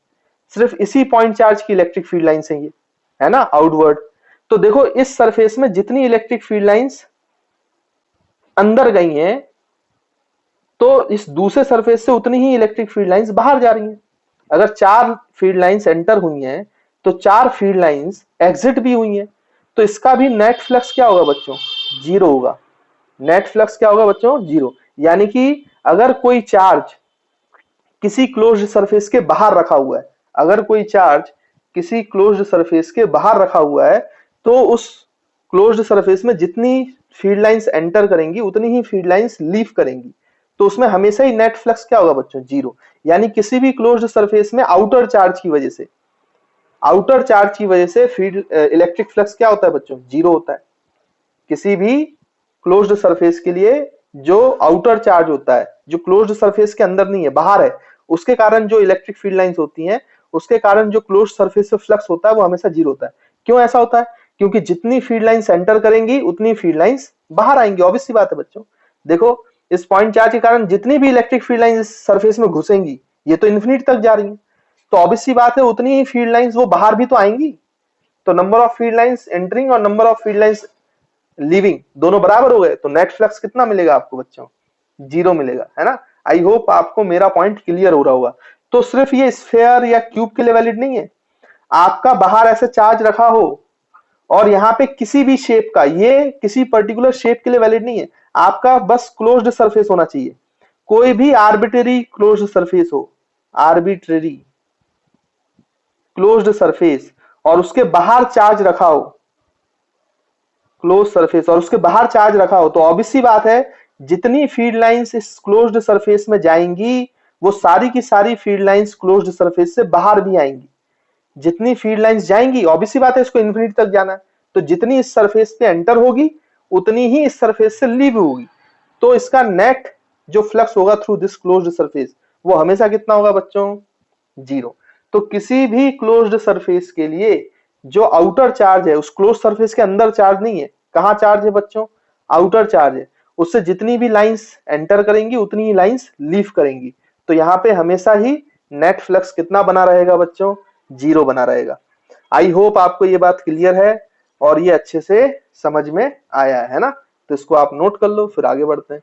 Speaker 1: सिर्फ इसी पॉइंट चार्ज की इलेक्ट्रिक फील्ड लाइंस है ये, है ना, आउटवर्ड। तो देखो इस सरफेस में जितनी इलेक्ट्रिक फील्ड लाइंस अंदर गई हैं तो इस दूसरे सरफेस से उतनी ही इलेक्ट्रिक फील्ड लाइंस बाहर जा रही हैं। अगर 4 फील्ड लाइंस एंटर हुई हैं तो 4 फील्ड लाइंस एग्जिट भी हुई हैं, तो इसका भी नेट फ्लक्स क्या होगा बच्चों, 0 होगा। नेट फ्लक्स क्या होगा बच्चों, 0। यानी कि अगर कोई चार्ज किसी क्लोज्ड सरफेस के बाहर रखा हुआ है, अगर कोई चार्ज किसी क्लोज्ड सरफेस के बाहर रखा हुआ है तो उस क्लोज्ड सरफेस में जितनी फील्ड लाइंस एंटर करेंगी उतनी ही फील्ड लाइंस लीव करेंगी, तो उसमें हमेशा ही नेट फ्लक्स क्या होगा बच्चों, 0। यानी किसी भी क्लोज्ड सरफेस में आउटर चार्ज की वजह से आउटर चार्ज की वजह से फील्ड इलेक्ट्रिक फ्लक्स क्या होता है बच्चों, जीरो होता है। किसी भी क्लोज्ड सरफेस के लिए जो आउटर चार्ज होता है, जो क्लोज्ड सरफेस के अंदर नहीं है, बाहर है, उसके कारण जो इलेक्ट्रिक फील्ड लाइंस होती हैं, उसके कारण जो क्लोज्ड सरफेस से फ्लक्स होता है वो हमेशा जीरो होता है। क्यों ऐसा होता है? क्योंकि जितनी फील्ड लाइंस एंटर करेंगी उतनी फील्ड लाइंस बाहर आएंगी, ऑब्वियस सी बात है बच्चों। देखो इस पॉइंट चार्ज के कारण जितनी भी इलेक्ट्रिक फील्ड लाइंस इस सरफेस में घुसेंगी, ये तो इन्फिनिट तक जा रही है, तो ऑब्वियस सी बात है उतनी ही फील्ड लाइंस वो बाहर भी तो आएंगी। तो number of field lines entering और number of field lines leaving दोनों बराबर हो गए, तो नेट फ्लक्स कितना मिलेगा आपको बच्चों, जीरो मिलेगा, है ना। आई होप आपको मेरा पॉइंट क्लियर हो रहा होगा। तो सिर्फ ये स्फेयर या क्यूब के लिए वैलिड नहीं है, आपका बाहर ऐसे चार्ज रखा हो और यहाँ पे किसी भी शेप का, ये किसी पर्टिकुलर शेप के लिए वैलिड नहीं है, आपका बस क्लोज्ड सरफेस होना चाहिए, कोई भी आर्बिट्रेरी क्लोज्ड सरफेस हो, आर्बिट्रेरी क्लोज्ड सरफेस और उसके बाहर चार्ज रखा हो, क्लोज सरफेस और उसके बाहर चार्ज रखा हो, तो ऑब्वियस सी बात है जितनी फील्ड लाइंस इस क्लोज्ड सरफेस में जाएंगी वो सारी की सारी फील्ड लाइंस क्लोज्ड सरफेस से बाहर भी आएंगी। जितनी फील्ड लाइंस जाएंगी, ऑब्वियस सी बात है इसको इन्फिनिटी तक जाना है, तो जितनी इस सरफेस पे एंटर होगी उतनी ही इस सरफेस से लीव होगी। तो इसका नेट जो फ्लक्स होगा थ्रू दिस क्लोज्ड सरफेस वो हमेशा कितना होगा बच्चों, जीरो। तो किसी भी क्लोज्ड सरफेस के लिए जो आउटर चार्ज है, उस क्लोज सरफेस के अंदर चार्ज नहीं है, कहां चार्ज है बच्चों, आउटर चार्ज है, उससे जितनी भी लाइंस एंटर करेंगी उतनी ही लाइंस लीव करेंगी। तो यहाँ पे हमेशा ही नेट फ्लक्स कितना बना रहेगा बच्चों, जीरो बना रहेगा। आई होप आपको ये बात क्लियर है और ये अच्छे से समझ में आया है ना। तो इसको आप नोट कर लो, फिर आगे बढ़ते हैं।